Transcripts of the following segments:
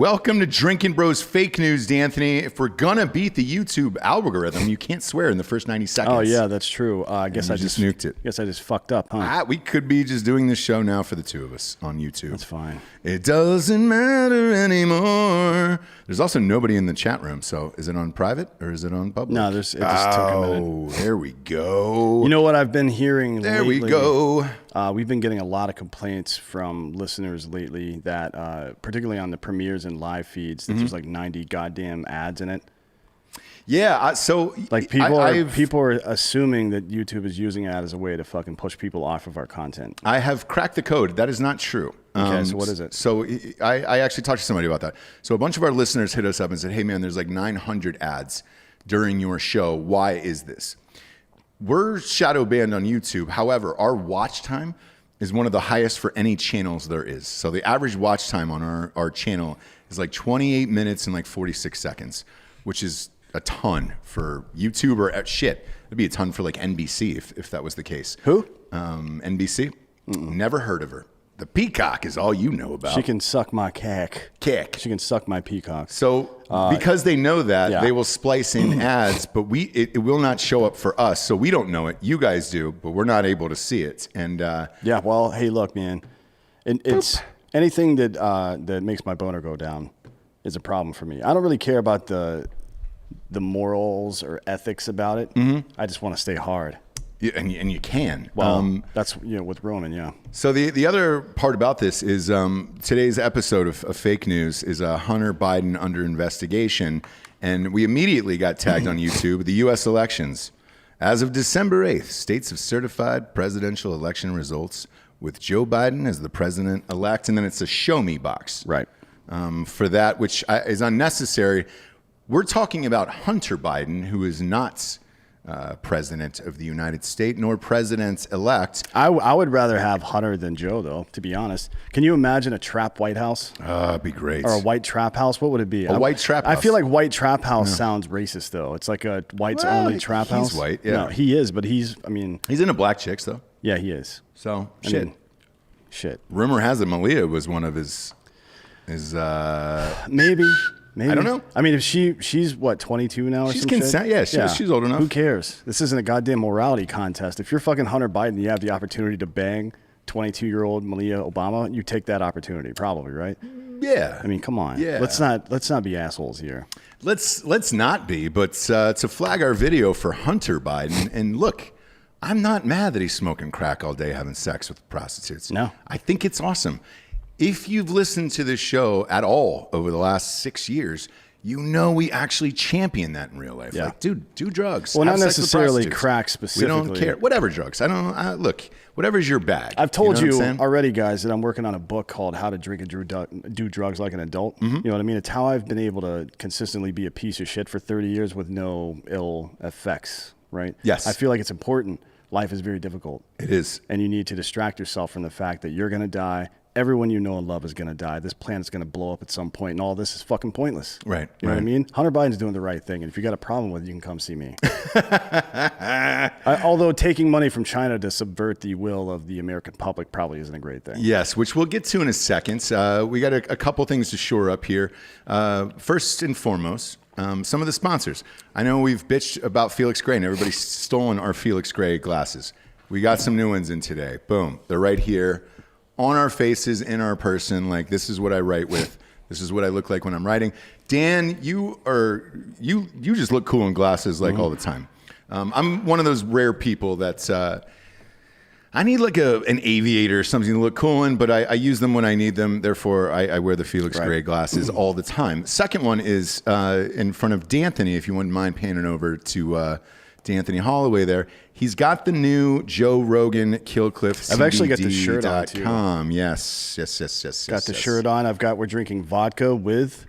Welcome to Drinkin Bros Fake News, D'Anthony. If we're gonna beat the YouTube algorithm, you can't swear in the first 90 seconds. Oh yeah, that's true. I guess I just nuked it. Guess I just fucked up, huh? We could be just doing this show now for the two of us on YouTube. That's fine. It doesn't matter anymore. There's also nobody in the chat room, so is it on private or is it on public? No, it just took a minute. Oh, there we go. You know what I've been hearing There lately? we go. We've been getting a lot of complaints from listeners lately that, particularly on the premieres and live feeds, that there's like 90 goddamn ads in it. Yeah, so like people are assuming that YouTube is using that as a way to fucking push people off of our content. I have cracked the code. That is not true. Okay, so what is it? So I actually talked to somebody about that. So a bunch of our listeners hit us up and said, hey man, there's like 900 ads during your show. Why is this? We're shadow banned on YouTube. However, our watch time is one of the highest for any channels there is. So the average watch time on our channel is like 28 minutes and like 46 seconds, which is a ton for YouTube or shit. It'd be a ton for like NBC if that was the case. Who? NBC. Never heard of her. The peacock is all you know about. She can suck my cack. Kick. She can suck my peacock. So because they know that, yeah. they will splice in ads, but it will not show up for us. So we don't know it. You guys do, but we're not able to see it. And yeah, well, hey, look, man, it's anything that makes my boner go down is a problem for me. I don't really care about the morals or ethics about it. I just want to stay hard. Yeah, and you can. Well, that's with Roman, yeah. So the other part about this is today's episode of Fake News is Hunter Biden under investigation, and we immediately got tagged on YouTube. The U.S. elections, as of December 8th, states have certified presidential election results with Joe Biden as the president-elect, and then it's a show me box, right? For that, which is unnecessary. We're talking about Hunter Biden, who is not president of the United States, nor president-elect. I would rather have Hunter than Joe, though, to be honest. Can you imagine a trap White House? It'd be great. Or a white trap house? What would it be? A white trap house. I feel like white trap house sounds racist, though. It's like a whites only trap house. He's white, yeah. No, he is, but he's into black chicks, though. Yeah, he is. So, shit. Rumor has it Malia was one of his Maybe. I don't know. I mean, if she's what, 22 now or she's something? Consent. Yeah, she's old enough. Who cares? This isn't a goddamn morality contest. If you're fucking Hunter Biden, you have the opportunity to bang 22-year-old Malia Obama. You take that opportunity, probably, right? Yeah. I mean, come on. Yeah. Let's not be assholes here. Let's not be. But to flag our video for Hunter Biden, and look, I'm not mad that he's smoking crack all day, having sex with prostitutes. No, I think it's awesome. If you've listened to this show at all over the last 6 years, you know we actually champion that in real life. Yeah. Like, dude, do drugs. Well, have not sex with necessarily prostitutes. crack specifically. We don't care. Whatever drugs. Look, whatever's your bag. I've told you, know already, guys, that I'm working on a book called How to Drink and Do Drugs Like an Adult. You know what I mean? It's how I've been able to consistently be a piece of shit for 30 years with no ill effects, right? Yes. I feel like it's important. Life is very difficult. It is. And you need to distract yourself from the fact that you're going to die. Everyone you know and love is going to die. This planet's going to blow up at some point, and all this is fucking pointless. Right. You know what I mean? Hunter Biden's doing the right thing, and if you got a problem with it, you can come see me. Although taking money from China to subvert the will of the American public probably isn't a great thing. Yes, which we'll get to in a second. We got a couple things to shore up here. First and foremost, some of the sponsors. I know we've bitched about Felix Gray, and everybody's stolen our Felix Gray glasses. We got some new ones in today. Boom. They're right here. On our faces, in our person, like this is what I write with. This is what I look like when I'm writing. Dan, you just look cool in glasses like all the time. I'm one of those rare people that I need like an aviator or something to look cool in, but I use them when I need them. Therefore, I wear the Felix Gray glasses all the time. Second one is in front of D'Anthony, if you wouldn't mind panning over to D'Anthony Holloway there. He's got the new Joe Rogan Killcliff. I've actually got the shirt on too. Yes. Got the shirt on. We're drinking vodka with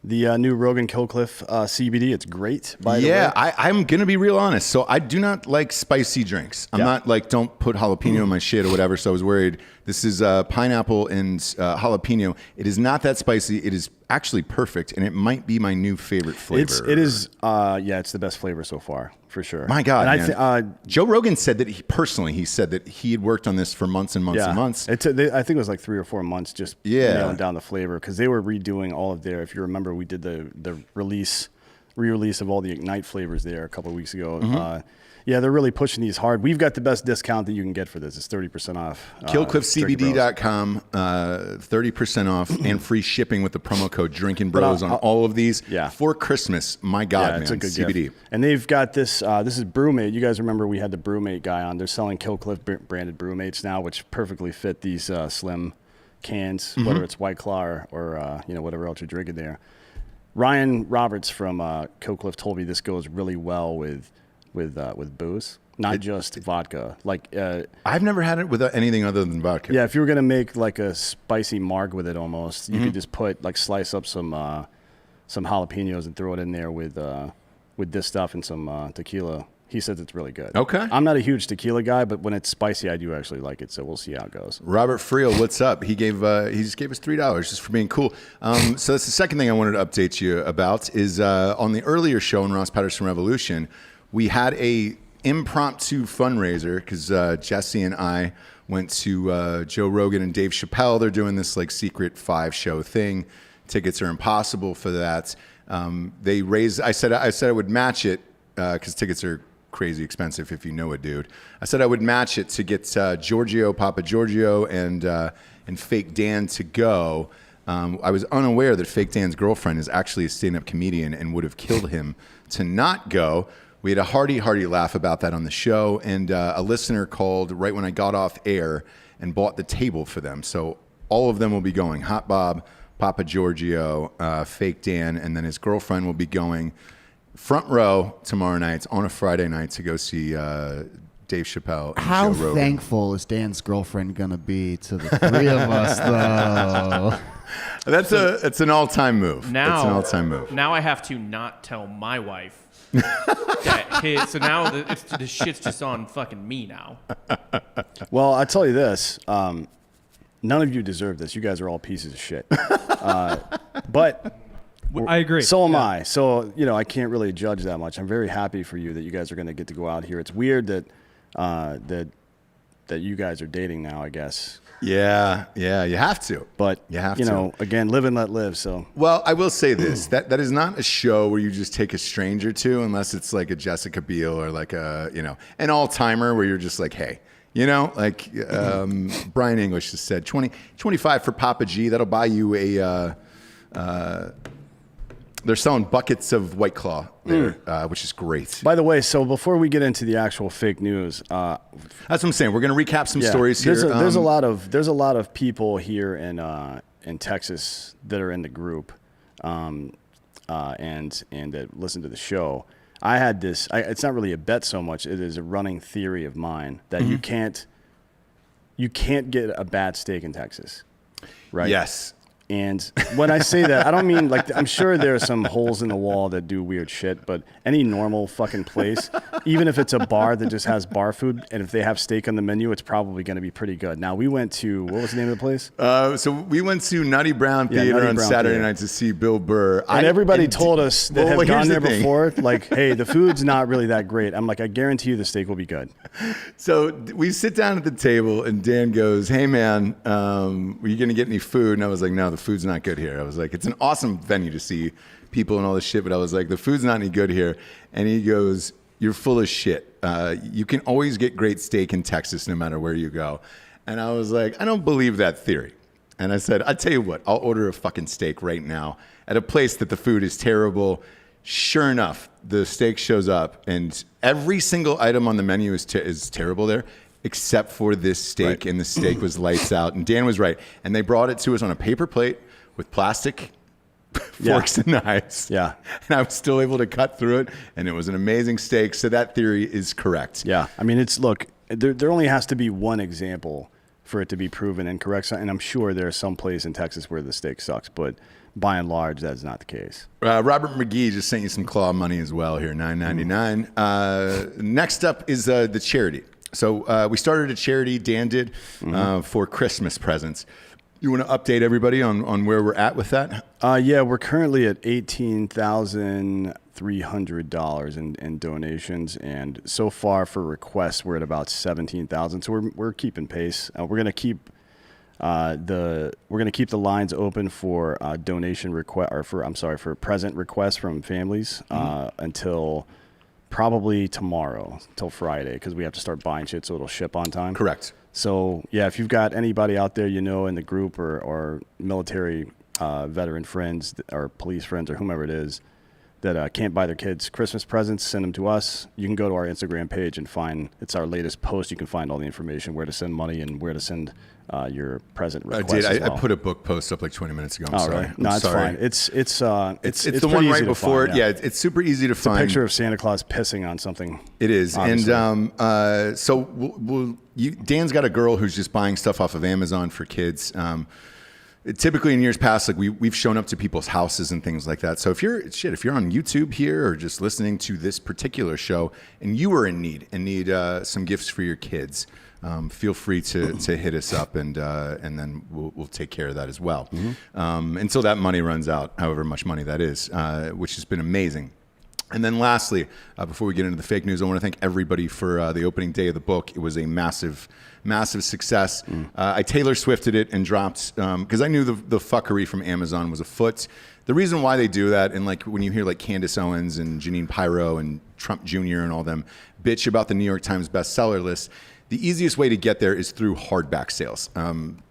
the new Rogan Killcliff CBD. It's great, by the way. Yeah, I'm going to be real honest. So I do not like spicy drinks. I'm not like, don't put jalapeno in my shit or whatever. So I was worried. This is pineapple and jalapeno. It is not that spicy. It is actually perfect, and it might be my new favorite flavor. It is, it's the best flavor so far. for sure. My God, and man. Joe Rogan said that he said that he had worked on this for months and months and months. I think it was like 3 or 4 months just nailing down the flavor, because they were redoing all of their. If you remember, we did the re-release of all the Ignite flavors there a couple of weeks ago. Yeah, they're really pushing these hard. We've got the best discount that you can get for this. It's 30% off. KillcliffCBD.com, 30% off and free shipping with the promo code Drinkin Bros on all of these for Christmas. My God, man. It's a good CBD. gift. And they've got this. This is Brewmate. You guys remember we had the Brewmate guy on. They're selling Kill Cliff branded Brewmates now, which perfectly fit these slim cans, whether it's White Claw or whatever else you're drinking there. Ryan Roberts from Kill Cliff told me this goes really well with booze, not just vodka. Like I've never had it with anything other than vodka. Yeah, if you were gonna make like a spicy marg with it, almost, you could just slice up some jalapenos and throw it in there with this stuff and some tequila. He says it's really good. Okay. I'm not a huge tequila guy, but when it's spicy, I do actually like it. So we'll see how it goes. Robert Friel, what's up? He just gave us $3 just for being cool. So that's the second thing I wanted to update you about is on the earlier show in Ross Patterson Revolution, we had a impromptu fundraiser because Jesse and I went to Joe Rogan and Dave Chappelle. They're doing this like secret 5-show thing. Tickets are impossible for that. They raised. I said I would match it because tickets are crazy expensive if you know a dude. I said I would match it to get Papa Giorgio and Fake Dan to go. I was unaware that Fake Dan's girlfriend is actually a stand-up comedian and would have killed him to not go. We had a hearty laugh about that on the show, and a listener called right when I got off air and bought the table for them. So all of them will be going. Hot Bob, Papa Giorgio, Fake Dan, and then his girlfriend will be going front row tomorrow night on a Friday night to go see Dave Chappelle and How Joe Rogan. thankful is Dan's girlfriend going to be to the three of us, though? It's an all-time move. Now, it's an all-time move. Now I have to not tell my wife. So now the shit's just on fucking me now. Well, I tell you this, none of you deserve this. You guys are all pieces of shit. But I agree. So am I. So, I can't really judge that much. I'm very happy for you that you guys are going to get to go out here. It's weird that you guys are dating now, I guess. Yeah, you have to. But, you have to. Again, live and let live. So, well, I will say this: that is not a show where you just take a stranger to, unless it's like a Jessica Biel or like an all-timer where you're just like, hey, Brian English has said 25 for Papa G. That'll buy you a. They're selling buckets of White Claw there, which is great. By the way, so before we get into the actual fake news, that's what I'm saying. We're going to recap some stories here. There's a lot of people here in Texas that are in the group, and that listen to the show. I had this. It's not really a bet so much. It is a running theory of mine that you can't get a bad steak in Texas, right? Yes. And when I say that, I don't mean like, I'm sure there are some holes in the wall that do weird shit, but any normal fucking place, even if it's a bar that just has bar food, and if they have steak on the menu, it's probably going to be pretty good. Now, we went to, what was the name of the place? So we went to Nutty Brown Theater on Saturday night to see Bill Burr. And everybody told us that have gone there before, like, hey, the food's not really that great. I'm like, I guarantee you the steak will be good. So we sit down at the table, and Dan goes, hey, man, were you going to get any food? And I was like, no, the food's not good here. I was like, it's an awesome venue to see people and all this shit, but I was like, the food's not any good here. And he goes, you're full of shit. You can always get great steak in Texas no matter where you go. And I was like, I don't believe that theory. And I said, I'll tell you what, I'll order a fucking steak right now at a place that the food is terrible. Sure enough, the steak shows up, and every single item on the menu is terrible there, except for this steak, right. And the steak was lights out. And Dan was right. And they brought it to us on a paper plate with plastic forks and knives. Yeah. And I was still able to cut through it, and it was an amazing steak. So that theory is correct. Yeah. I mean, look, there only has to be one example for it to be proven incorrect. And I'm sure there's some place in Texas where the steak sucks, but by and large, that's not the case. Robert McGee just sent you some claw money as well here, $9.99. Next up is the charity. So we started a charity, Dan did, for Christmas presents. You want to update everybody on where we're at with that? Yeah, we're currently at $18,300 in donations, and so far for requests, we're at about 17,000. So we're keeping pace. We're gonna keep the lines open for donation request for present requests from families until probably tomorrow, till Friday, because we have to start buying shit so it'll ship on time. Correct. So yeah, if you've got anybody out there in the group or military veteran friends or police friends or whomever it is that can't buy their kids Christmas presents, send them to us. You can go to our Instagram page and it's our latest post. You can find all the information, where to send money and where to send your present request. I did. as well. I put a book post up like 20 minutes ago. I'm sorry. Right. No, I'm it's sorry. fine. It's the one right before it. Yeah, it's super easy to a find. picture of Santa Claus pissing on something. It is. Obviously. And so Dan's got a girl who's just buying stuff off of Amazon for kids. Typically in years past, like we've shown up to people's houses and things like that. So if you're on YouTube here or just listening to this particular show and you are in need some gifts for your kids, feel free to hit us up and then we'll take care of that as well. Until that money runs out, however much money that is, which has been amazing. And then lastly, before we get into the fake news, I want to thank everybody for the opening day of the book. It was a massive success. I Taylor Swifted it and dropped, because I knew the fuckery from Amazon was afoot. The reason why they do that, and like when you hear like Candace Owens and Janine Pirro and Trump Jr. and all them bitch about the New York Times bestseller list, the easiest way to get there is through hardback sales.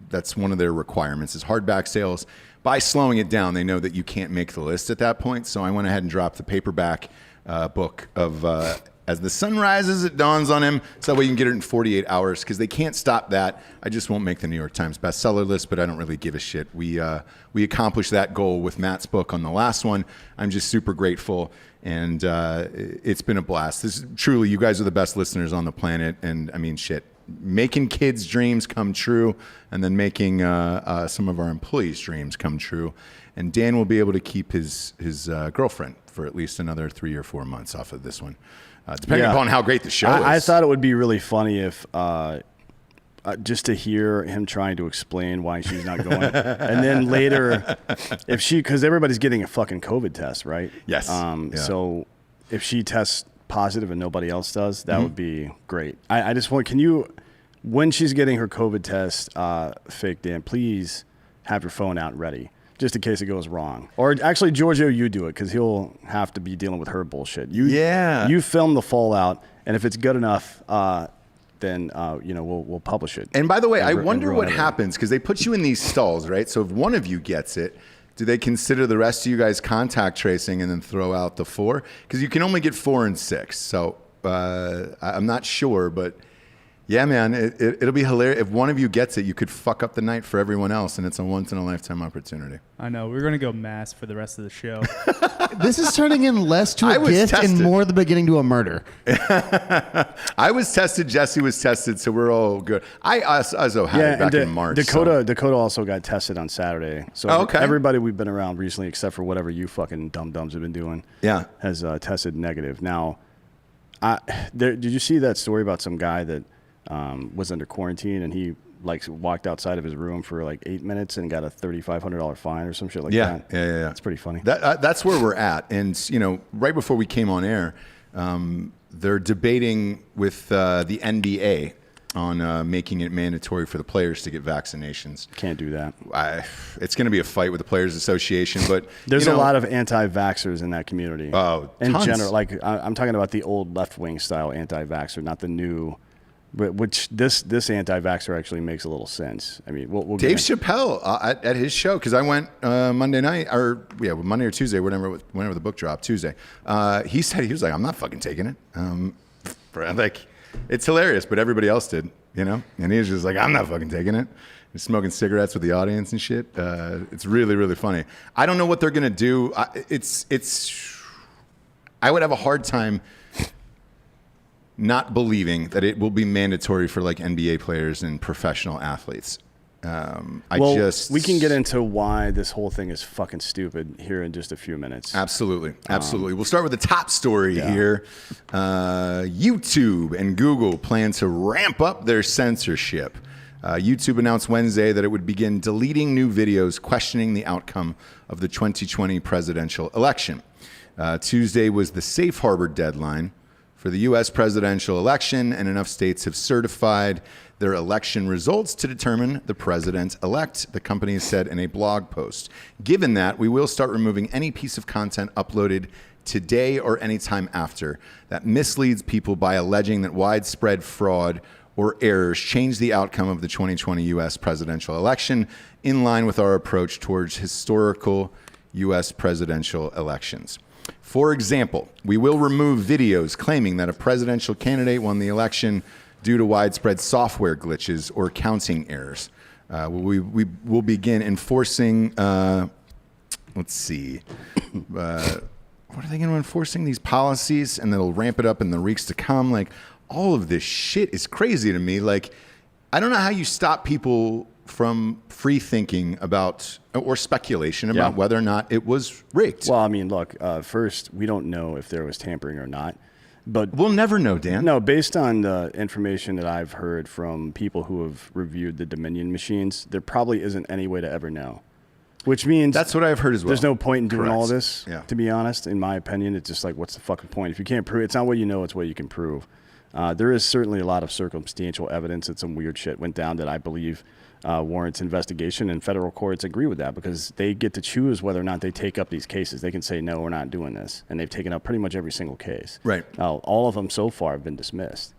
That's one of their requirements is hardback sales. By slowing it down, they know that you can't make the list at that point. So I went ahead and dropped the paperback book of As the Sun Rises, It Dawns on Him. So that way you can get it in 48 hours because they can't stop that. I just won't make the New York Times bestseller list, but I don't really give a shit. We accomplished that goal with Matt's book on the last one. I'm just super grateful. And it's been a blast. This is, truly, you guys are the best listeners on the planet. And I mean, shit. Making kids' dreams come true, and then making some of our employees' dreams come true. And Dan will be able to keep his girlfriend for at least another 3 or 4 months off of this one, depending upon how great the show is. I thought it would be really funny if just to hear him trying to explain why she's not going, and then later, because everybody's getting a fucking COVID test, right? Yes. So if she tests positive and nobody else does, that would be great. I just want, when she's getting her COVID test, fake Dan, please have your phone out and ready, just in case it goes wrong. Or actually, Giorgio, you do it, because he'll have to be dealing with her bullshit. You film the fallout, and if it's good enough, then we'll publish it. And by the way, I wonder what happens, because they put you in these stalls, right? So if one of you gets it, do they consider the rest of you guys contact tracing and then throw out the 4? Because you can only get 4 and 6. So I'm not sure, but yeah, man, it'll be hilarious. If one of you gets it, you could fuck up the night for everyone else, and it's a once-in-a-lifetime opportunity. I know. We're going to go mass for the rest of the show. This is turning in less to a gift and more the beginning to a murder. I was tested. Jesse was tested, so we're all good. I also had it back in March. Dakota also got tested on Saturday. So okay. Everybody we've been around recently, except for whatever you fucking dum-dums have been doing, has tested negative. Now, did you see that story about some guy that was under quarantine and he walked outside of his room for like 8 minutes and got a $3,500 fine or some shit like that? Yeah. It's pretty funny. That's where we're at. And right before we came on air, they're debating with the NBA on making it mandatory for the players to get vaccinations. Can't do that. It's going to be a fight with the Players Association, but there's a lot of anti-vaxxers in that community. Oh, in tons. general, like I'm talking about the old left-wing style anti-vaxxer, not the new. Which this anti-vaxxer actually makes a little sense. I mean, we'll Dave Chappelle at his show, because I went Monday night, Monday or Tuesday, whenever the book dropped, Tuesday. He was like, I'm not fucking taking it. Like, it's hilarious, but everybody else did, and he was just like, I'm not fucking taking it. He's smoking cigarettes with the audience and shit. It's really, really funny. I don't know what they're gonna do. I would have a hard time not believing that it will be mandatory for like NBA players and professional athletes. We can get into why this whole thing is fucking stupid here in just a few minutes. Absolutely. We'll start with the top story here. YouTube and Google plan to ramp up their censorship. YouTube announced Wednesday that it would begin deleting new videos questioning the outcome of the 2020 presidential election. Tuesday was the safe harbor deadline for the U.S. presidential election, and enough states have certified their election results to determine the president-elect, the company said in a blog post. Given that, we will start removing any piece of content uploaded today or anytime after that misleads people by alleging that widespread fraud or errors change the outcome of the 2020 U.S. presidential election, in line with our approach towards historical U.S. presidential elections. For example, we will remove videos claiming that a presidential candidate won the election due to widespread software glitches or counting errors. We will begin enforcing, let's see, what are they going to enforcing these policies? And it'll ramp it up in the weeks to come. Like, all of this shit is crazy to me. Like, I don't know how you stop people from free thinking about or speculation about whether or not it was rigged. Well, I mean, look, first, we don't know if there was tampering or not. But we'll never know, Dan. No, based on the information that I've heard from people who have reviewed the Dominion machines, there probably isn't any way to ever know. Which means that's what I've heard as well. There's no point in doing Correct. all this, to be honest. In my opinion, it's just like, what's the fucking point? If you can't prove it's not what you know, it's what you can prove. There is certainly a lot of circumstantial evidence that some weird shit went down that I believe warrants investigation, and federal courts agree with that because they get to choose whether or not they take up these cases. They can say, no, we're not doing this. And they've taken up pretty much every single case. Right. Now, all of them so far have been dismissed.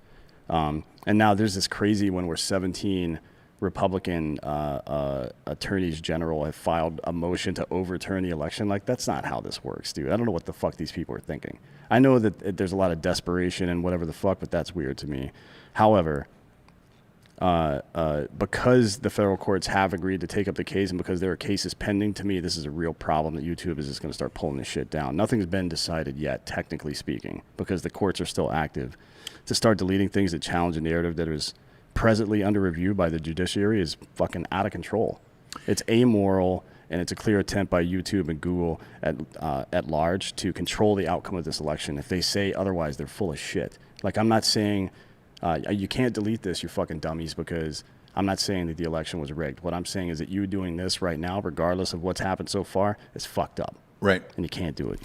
And now there's this crazy one where 17 Republican attorneys general have filed a motion to overturn the election. Like, that's not how this works, dude. I don't know what the fuck these people are thinking. I know that there's a lot of desperation and whatever the fuck, but that's weird to me. However, because the federal courts have agreed to take up the case and because there are cases pending, to me, this is a real problem that YouTube is just going to start pulling this shit down. Nothing's been decided yet, technically speaking, because the courts are still active. To start deleting things that challenge a narrative that is presently under review by the judiciary is fucking out of control. It's amoral, and it's a clear attempt by YouTube and Google at large to control the outcome of this election. If they say otherwise, they're full of shit. Like, I'm not saying you can't delete this, you fucking dummies, because I'm not saying that the election was rigged. What I'm saying is that you doing this right now, regardless of what's happened so far, is fucked up. Right. And you can't do it.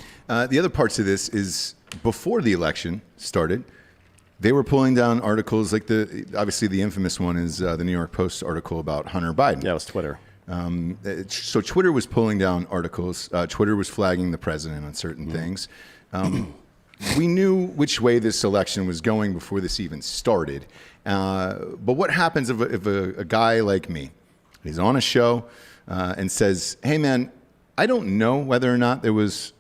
The other parts of this is before the election started, they were pulling down articles like obviously the infamous one is the New York Post article about Hunter Biden. Yeah, it was Twitter. So Twitter was pulling down articles. Twitter was flagging the president on certain things. We knew which way this election was going before this even started. But what happens if a guy like me is on a show and says, hey, man, I don't know whether or not there was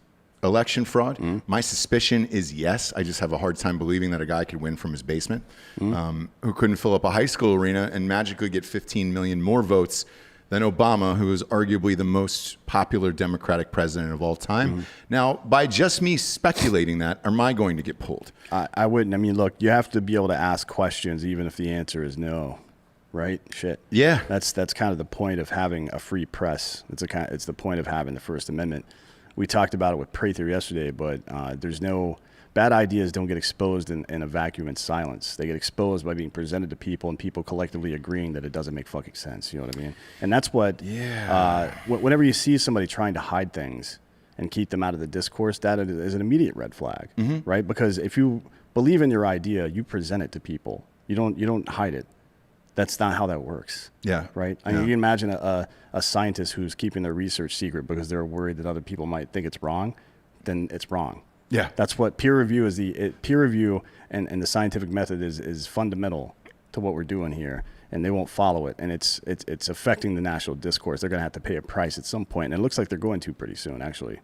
election fraud. My suspicion is yes. I just have a hard time believing that a guy could win from his basement, who couldn't fill up a high school arena and magically get 15 million more votes than Obama, who is arguably the most popular Democratic president of all time. Now, by just me speculating that, am I going to get pulled? I wouldn't. I mean, look, you have to be able to ask questions even if the answer is no, right? Shit. Yeah. That's kind of the point of having a free press. It's the point of having the First Amendment. We talked about it with Prather yesterday, but there's no... Bad ideas don't get exposed in a vacuum and silence. They get exposed by being presented to people and people collectively agreeing that it doesn't make fucking sense. You know what I mean? And that's what, whenever you see somebody trying to hide things and keep them out of the discourse, that is an immediate red flag, right? Because if you believe in your idea, you present it to people. You don't hide it. That's not how that works. Yeah. Right? I mean, you can imagine a scientist who's keeping their research secret because they're worried that other people might think it's wrong, then it's wrong. Yeah. That's what peer review is. Peer review and the scientific method is fundamental to what we're doing here, and they won't follow it, and it's affecting the national discourse. They're going to have to pay a price at some point, and it looks like they're going to pretty soon, actually.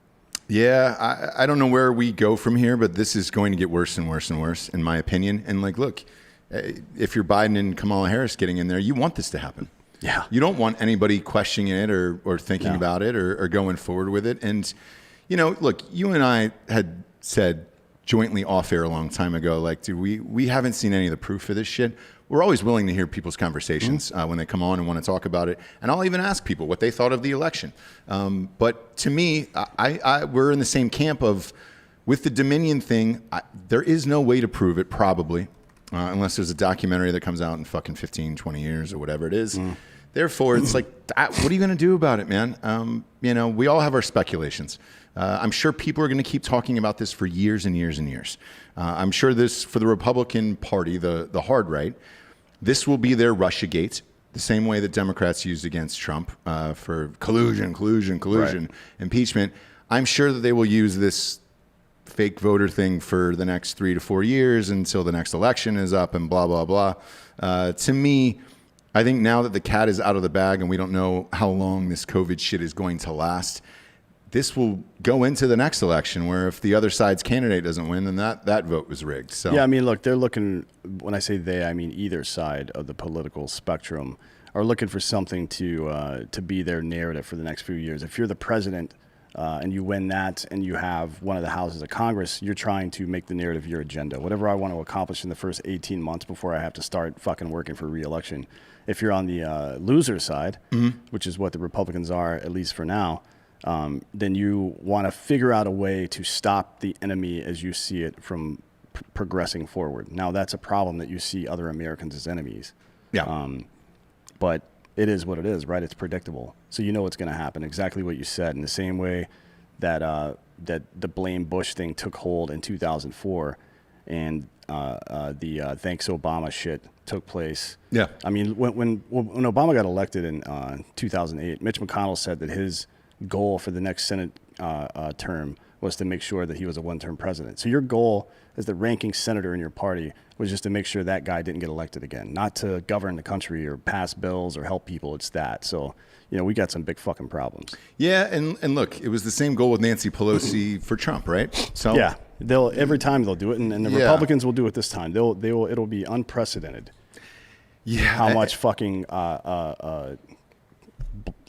Yeah, I don't know where we go from here, but this is going to get worse and worse and worse, in my opinion. And like, look, if you're Biden and Kamala Harris getting in there, you want this to happen. Yeah. You don't want anybody questioning it or thinking about it or going forward with it. And, you know, look, you and I had said jointly off air a long time ago, like, dude, we haven't seen any of the proof for this shit. We're always willing to hear people's conversations when they come on and want to talk about it. And I'll even ask people what they thought of the election. But to me, we're in the same camp of, with the Dominion thing, there is no way to prove it, probably. unless there's a documentary that comes out in fucking 15, 20 years or whatever it is. Therefore, it's like, what are you going to do about it, man? We all have our speculations. I'm sure people are going to keep talking about this for years and years and years. I'm sure this, for the Republican Party, the hard right, this will be their Russiagate, the same way that Democrats used against Trump for collusion, Right. impeachment. I'm sure that they will use this fake voter thing for the next 3 to 4 years until the next election is up and blah, blah, blah. To me, I think now that the cat is out of the bag and we don't know how long this COVID shit is going to last, this will go into the next election where if the other side's candidate doesn't win, then that vote was rigged. So Yeah, I mean, look, they're looking, when I say they, I mean either side of the political spectrum are looking for something to be their narrative for the next few years. If you're the president and you win that and you have one of the houses of Congress, you're trying to make the narrative your agenda. Whatever I want to accomplish in the first 18 months before I have to start fucking working for re-election. If you're on the loser side, which is what the Republicans are, at least for now, then you want to figure out a way to stop the enemy as you see it from progressing forward. Now, that's a problem that you see other Americans as enemies. yeah. But it is what it is, right? It's predictable. So you know what's going to happen. Exactly what you said. In the same way that that the blame Bush thing took hold in 2004 and the thanks Obama shit took place. Yeah. I mean, when Obama got elected in 2008, Mitch McConnell said that his goal for the next Senate term was to make sure that he was a one-term president. So your goal as the ranking senator in your party was just to make sure that guy didn't get elected again, not to govern the country or pass bills or help people. It's that. So, we got some big fucking problems. Yeah, and look, it was the same goal with Nancy Pelosi for Trump, right? So Yeah, every time they'll do it, and the Yeah. Republicans will do it this time. It'll be unprecedented. yeah, How much fucking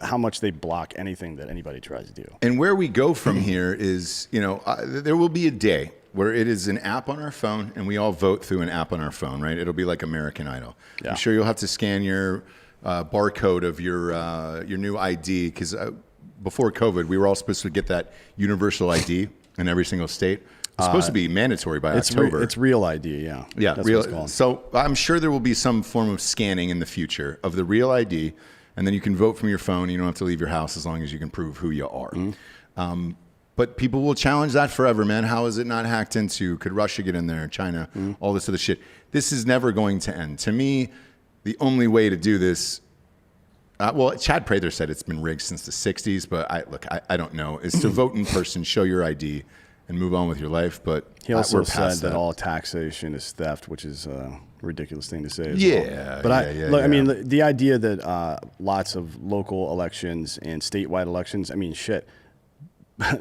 how much they block anything that anybody tries to do. And where we go from here is, there will be a day where it is an app on our phone and we all vote through an app on our phone, right? It'll be like American Idol. Yeah. I'm sure you'll have to scan your barcode of your new ID because before COVID, we were all supposed to get that universal ID in every single state. It's supposed to be mandatory by October. It's real ID, yeah. Yeah, That's real. what it's called. So I'm sure there will be some form of scanning in the future of the real ID, and then you can vote from your phone. You don't have to leave your house as long as you can prove who you are. But people will challenge that forever, man. How is it not hacked into? Could Russia get in there? China? All this other shit. This is never going to end. To me, the only way to do this. Well, Chad Prather said it's been rigged since the 60s, but I don't know. Is to vote in person, show your ID, and move on with your life. But He also we're said past that all taxation is theft, which is a ridiculous thing to say. As Yeah, well. But yeah. I mean, the idea that lots of local elections and statewide elections, I mean, shit,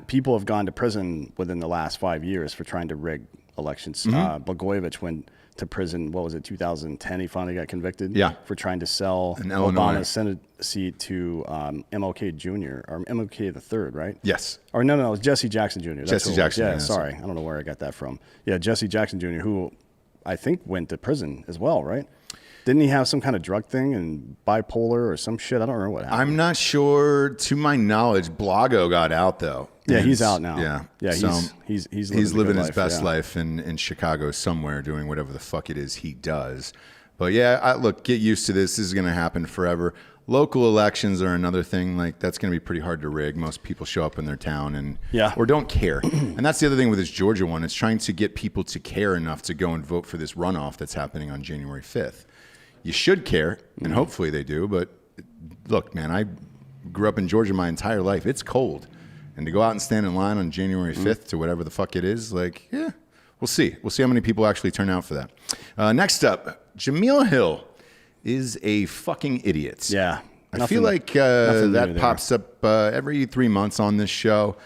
people have gone to prison within the last 5 years for trying to rig elections. Blagojevich went to prison, what was it, 2010? He finally got convicted for trying to sell In Illinois. Obama's Senate seat to MLK Jr. or MLK the third, right? Yes. Or no, it was Jesse Jackson Jr. That's Jesse who it was. Jackson, Yeah, yeah, sorry. I don't know where I got that from. Yeah, Jesse Jackson Jr., who I think went to prison as well, right? Didn't he have some kind of drug thing and bipolar or some shit? I don't remember what happened. I'm not sure. To my knowledge, Blago got out though. Yeah, And he's out now. Yeah, So he's living his life, best yeah. life in Chicago somewhere, doing whatever the fuck it is he does. But yeah, look, get used to this. This is going to happen forever. Local elections are another thing. Like that's going to be pretty hard to rig. Most people show up in their town and or don't care. And that's the other thing with this Georgia one. It's trying to get people to care enough to go and vote for this runoff that's happening on January 5th. You should care, and hopefully they do. But look, man, I grew up in Georgia my entire life. It's cold. And to go out and stand in line on January 5th to whatever the fuck it is, like, yeah, we'll see. We'll see how many people actually turn out for that. Next up, Jameel Hill is a fucking idiot. Yeah. I feel like nothing new that there. pops up every 3 months on this show.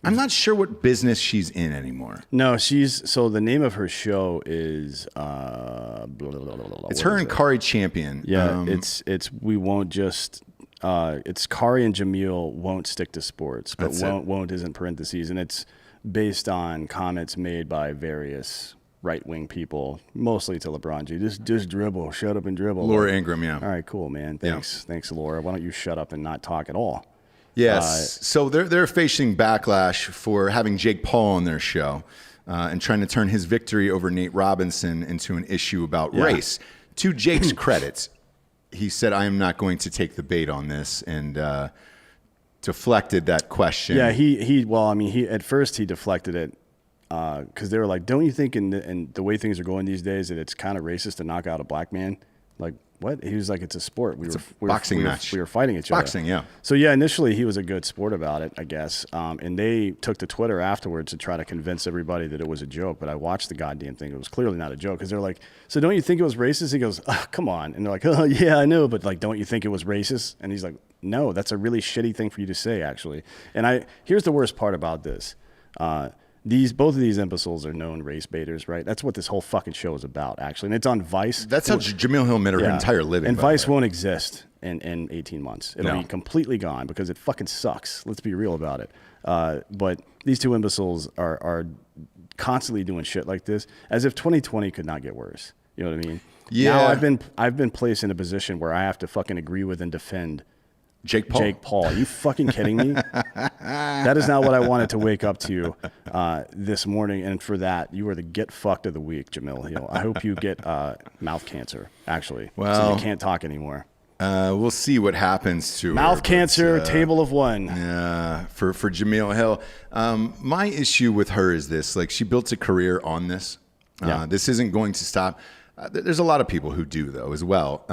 I'm not sure what business she's in anymore. No, so the name of her show is It's her and Kari Champion. Yeah, it's we won't just it's Kari and Jameel won't stick to sports, but That's it. won't is in parentheses, and it's based on comments made by various right-wing people, mostly to LeBron James. Just dribble, shut up and dribble. Laura Ingraham, yeah. All right, cool, man. Thanks, Laura. Why don't you shut up and not talk at all? Yes. So they're facing backlash for having Jake Paul on their show. and trying to turn his victory over Nate Robinson into an issue about race. To Jake's credit, he said, I am not going to take the bait on this, and deflected that question. Yeah, he at first he deflected it because they were like, don't you think in the way things are going these days that it's kind of racist to knock out a black man? Like, what? He was like, it's a sport. We were boxing match. We were fighting each other. Boxing, yeah. So yeah, initially he was a good sport about it, I guess. And they took to Twitter afterwards to try to convince everybody that it was a joke. But I watched the goddamn thing. It was clearly not a joke because they're like, so don't you think it was racist? He goes, oh, come on. And they're like, oh yeah, I know, but like, don't you think it was racist? And he's like, no, that's a really shitty thing for you to say, actually. And here's the worst part about this. Both of these imbeciles are known race baiters, right? That's what this whole fucking show is about, actually. And it's on Vice. That's how Jamil Hill made her entire living. And Vice won't exist in 18 months. It'll be completely gone because it fucking sucks. Let's be real about it. But these two imbeciles are constantly doing shit like this as if 2020 could not get worse. You know what I mean? Yeah. Now I've been placed in a position where I have to fucking agree with and defend Jake Paul. Are you fucking kidding me? That is not what I wanted to wake up to this morning. And for that, you are the get fucked of the week, Jamil Hill. I hope you get mouth cancer, actually. Well, so you can't talk anymore. We'll see what happens to Mouth her, cancer, but, table of one. for Jamil Hill. My issue with her is this. Like, she built a career on this. This isn't going to stop. There's a lot of people who do, though, as well.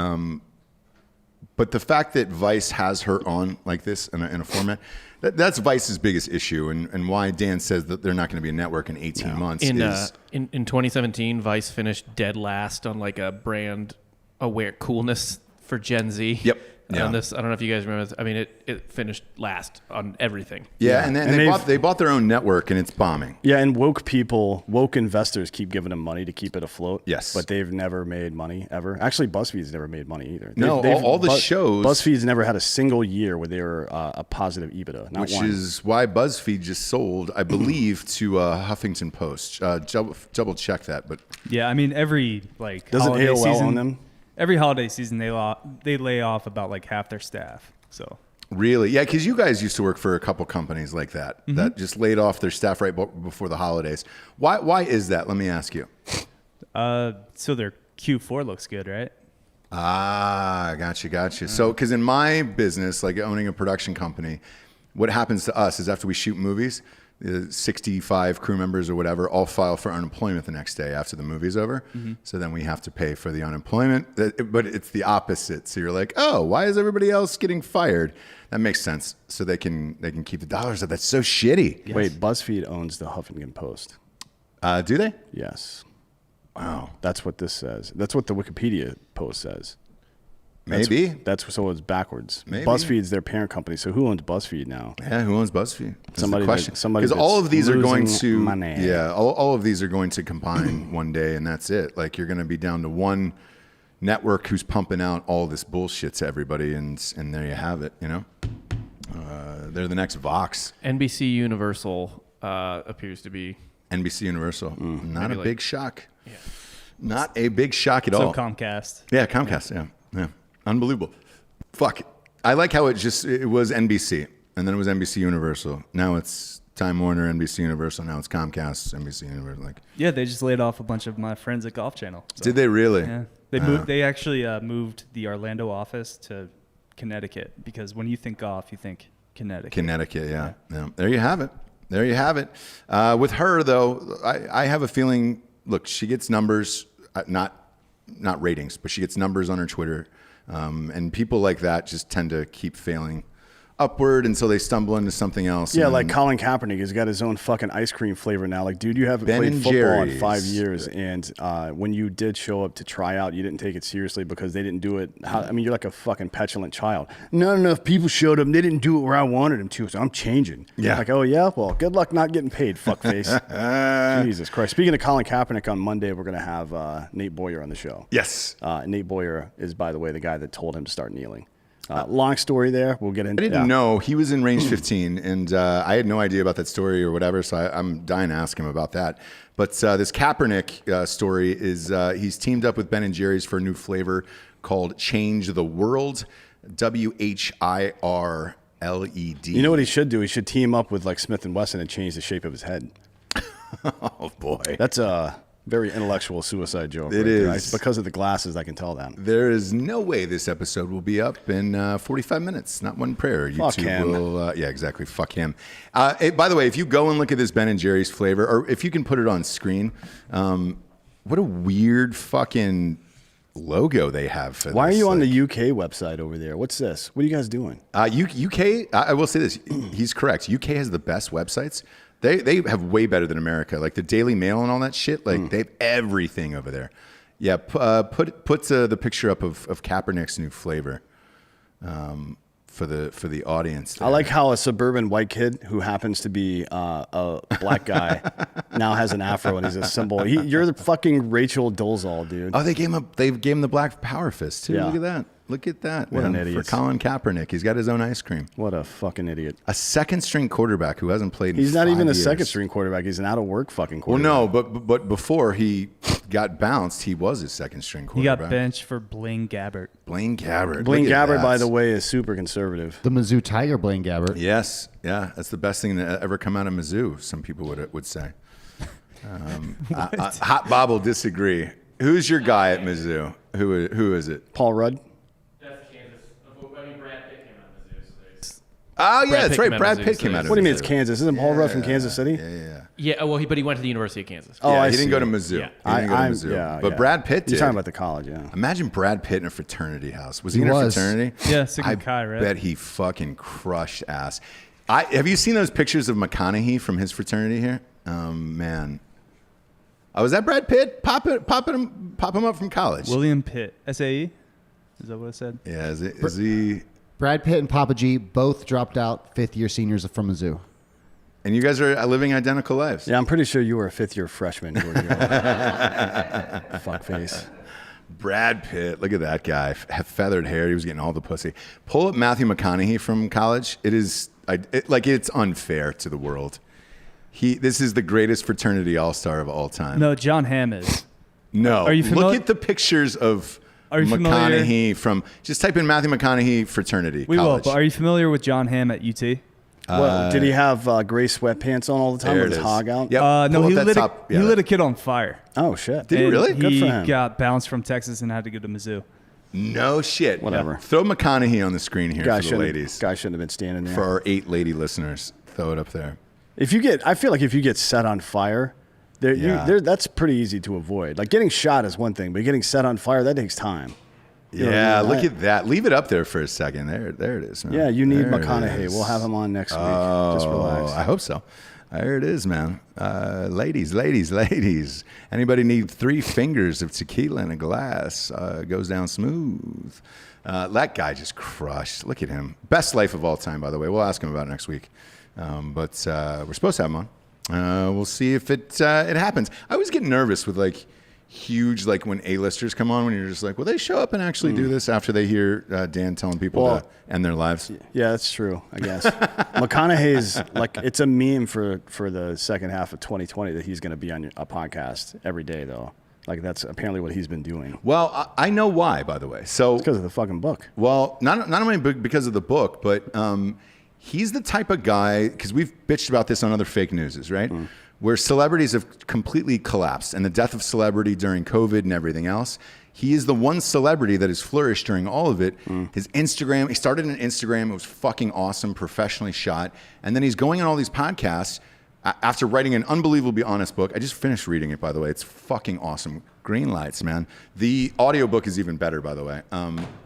But the fact that Vice has her on like this in a format, that's Vice's biggest issue, and why Dan says that they're not going to be a network in 18 months. In 2017, Vice finished dead last on like a brand aware coolness for Gen Z. Yep. Yeah. On this, I don't know if you guys remember. I mean, it finished last on everything. Yeah, and then they bought their own network, and it's bombing. Yeah, and woke investors keep giving them money to keep it afloat. Yes. But they've never made money, ever. Actually, BuzzFeed's never made money either. No, all the shows... BuzzFeed's never had a single year where they were a positive EBITDA. Not which one. is why BuzzFeed just sold, I believe, to Huffington Post. Double check that, but... Yeah, I mean, every like Doesn't holiday AOL season, own them? Every holiday season, they lay off about like half their staff. So Really? Yeah, because you guys used to work for a couple companies like that that just laid off their staff right before the holidays. Why is that? Let me ask you. so their Q4 looks good, right? Ah, gotcha. So, because in my business, like owning a production company, what happens to us is after we shoot movies, 65 crew members or whatever all file for unemployment the next day after the movie's over. So then we have to pay for the unemployment, but it's the opposite. So you're like, oh, why is everybody else getting fired? That makes sense. So they can keep the dollars up. That's so shitty. Yes. Wait, BuzzFeed owns the Huffington Post. Do they? Yes. Wow. That's what this says. That's what the Wikipedia post says. Maybe. That's so it's backwards. Maybe. BuzzFeed's their parent company. So who owns BuzzFeed now? Yeah, who owns BuzzFeed? That's Somebody the question. somebody Because all of these are going losing to money. Yeah, all of these are going to combine one day, and that's it. Like you're going to be down to one network who's pumping out all this bullshit to everybody, and there you have it. You know, they're the next Vox. NBC Universal appears to be NBC Universal. Not a like- big shock. Yeah. Not a big shock at So all. Comcast. Yeah, Comcast. Yeah. Unbelievable. Fuck. I like how it was NBC, and then it was NBC Universal. Now it's Time Warner, NBC Universal. Now it's Comcast, NBC Universal. Like, Yeah, they just laid off a bunch of my friends at Golf Channel. So, did they really? Yeah, they moved. They actually moved the Orlando office to Connecticut because when you think golf, you think Connecticut. Connecticut, yeah. There you have it. With her, though, I have a feeling, look, she gets numbers, not ratings, but she gets numbers on her Twitter. And people like that just tend to keep failing upward until they stumble into something else. Yeah, and like Colin Kaepernick has got his own fucking ice cream flavor now. Like, dude, you haven't Ben played and football in Jerry's. 5 years, and when you did show up to try out, you didn't take it seriously because they didn't do it. I mean, you're like a fucking petulant child. Not enough people showed up. They didn't do it where I wanted them to, so I'm changing. Yeah. Like, oh yeah, well, good luck not getting paid, fuckface. Jesus Christ. Speaking of Colin Kaepernick, on Monday we're gonna have Nate Boyer on the show. yes. Nate Boyer is, by the way, the guy that told him to start kneeling. Long story there. We'll get into. I didn't know he was in range 15, and I had no idea about that story or whatever, so I'm dying to ask him about that. But this Kaepernick story is he's teamed up with Ben & Jerry's for a new flavor called Change the World, WHIRLED. You know what he should do? He should team up with like Smith & Wesson and change the shape of his head. Oh boy. That's a very intellectual suicide joke. It there. is. Because of the glasses, I can tell that. There is no way this episode will be up in 45 minutes. Not one prayer. Fuck him. Will, yeah, exactly. Fuck him. By the way, if you go and look at this Ben & Jerry's flavor, or if you can put it on screen, what a weird fucking logo they have for this. Why are you on the UK website over there? What's this? What are you guys doing? UK, I will say this. He's correct. UK has the best websites. They have way better than America. Like the Daily Mail and all that shit. Like they have everything over there. Yeah, put the picture up of Kaepernick's new flavor for the audience. There. I like how a suburban white kid who happens to be a black guy now has an afro and he's a symbol. You're the fucking Rachel Dolezal, dude. Oh, they gave him the black power fist too. Yeah. Look at that. Look at that. What man. an idiot. For Colin Kaepernick. He's got his own ice cream. What a fucking idiot. A second string quarterback who hasn't played in He's not 5 even a years. second string quarterback. He's an out of work fucking Well, quarterback. no, but before he got bounced, he was his second string He quarterback. got benched for Blaine Gabbert. Blaine Gabbert. Blaine Look at Gabbert, that. by the way, is super conservative. The Mizzou Tiger, Blaine Gabbert. Yes, yeah, that's the best thing to ever come out of Mizzou. Some people would say. Hot Bob will disagree. Who's your guy at Mizzou? Who is it? Paul Rudd? That's Kansas. I mean, Brad Pitt came out of Mizzou, so there's... Oh yeah, Brad that's Pitt right. came out Brad of Pitt Mizzou, came so out of What do you mean Mizzou. it's Kansas? Isn't Paul Rudd from Kansas City? Yeah. Yeah, well, but he went to the University of Kansas. Oh, Yeah, I he didn't see. go to Mizzou. Yeah. He didn't go to I'm- Mizzou. yeah, But yeah. Brad Pitt did. You're talking about the college, yeah. Imagine Brad Pitt in a fraternity house. Was he He in a was. fraternity? Yeah, Sigma I Chi, right? bet he fucking crushed ass. Have you seen those pictures of McConaughey from his fraternity here? Man. Oh, was that Brad Pitt? Pop him up from college. William Pitt. SAE? Is that what it said? Yeah, is he? Brad Pitt and Papa G both dropped out fifth-year seniors from Mizzou. And you guys are living identical lives. Yeah, I'm pretty sure you were a fifth-year freshman. Fuckface. Brad Pitt, look at that guy. Have feathered hair. He was getting all the pussy. Pull up Matthew McConaughey from college. It's unfair to the world. This is the greatest fraternity all-star of all time. No, John Hamm is. No. Are you Look familiar- at the pictures of Are you McConaughey from. Just type in Matthew McConaughey fraternity. We will, college. but are you familiar with John Hamm at UT? Well, did he have gray sweatpants on all the time There with it his is. hog out? Yep. No, Pull he up that lit, top- he yeah, lit a kid on fire. Oh, shit. Did he And really? Good He for him. got bounced from Texas and had to go to Mizzou. No shit. Whatever. Throw McConaughey on the screen here Guy for the shouldn't, ladies. guy shouldn't have been standing there. For our 8 lady listeners. Throw it up there. I feel like if you get set on fire, Yeah. that's pretty easy to avoid. Like getting shot is one thing, but getting set on fire, that takes time. You know what I Yeah, mean? look at that. Leave it up there for a second. There it is. Man. Yeah, you need There it McConaughey. is. We'll have him on next week. Just relax. I hope so. There it is, man. Ladies. Anybody need 3 fingers of tequila in a glass? Goes down smooth. That guy just crushed. Look at him. Best life of all time, by the way. We'll ask him about it next week. But we're supposed to have him on. We'll see if it happens. I always get nervous with huge, when A-listers come on, when you're just like, will they show up and actually do this after they hear Dan telling people to end their lives? Yeah, that's true, I guess. McConaughey's it's a meme for the second half of 2020 that he's going to be on a podcast every day, though. That's apparently what he's been doing. Well, I know why, by the way. So Because of the fucking book. Well, not only because of the book, but he's the type of guy, because we've bitched about this on other fake newses, right? Where celebrities have completely collapsed and the death of celebrity during COVID and everything else. He is the one celebrity that has flourished during all of it. His Instagram, he started an Instagram. It was fucking awesome, professionally shot. And then he's going on all these podcasts after writing an unbelievably honest book. I just finished reading it, by the way. It's fucking awesome. Green lights, man. The audiobook is even better, by the way.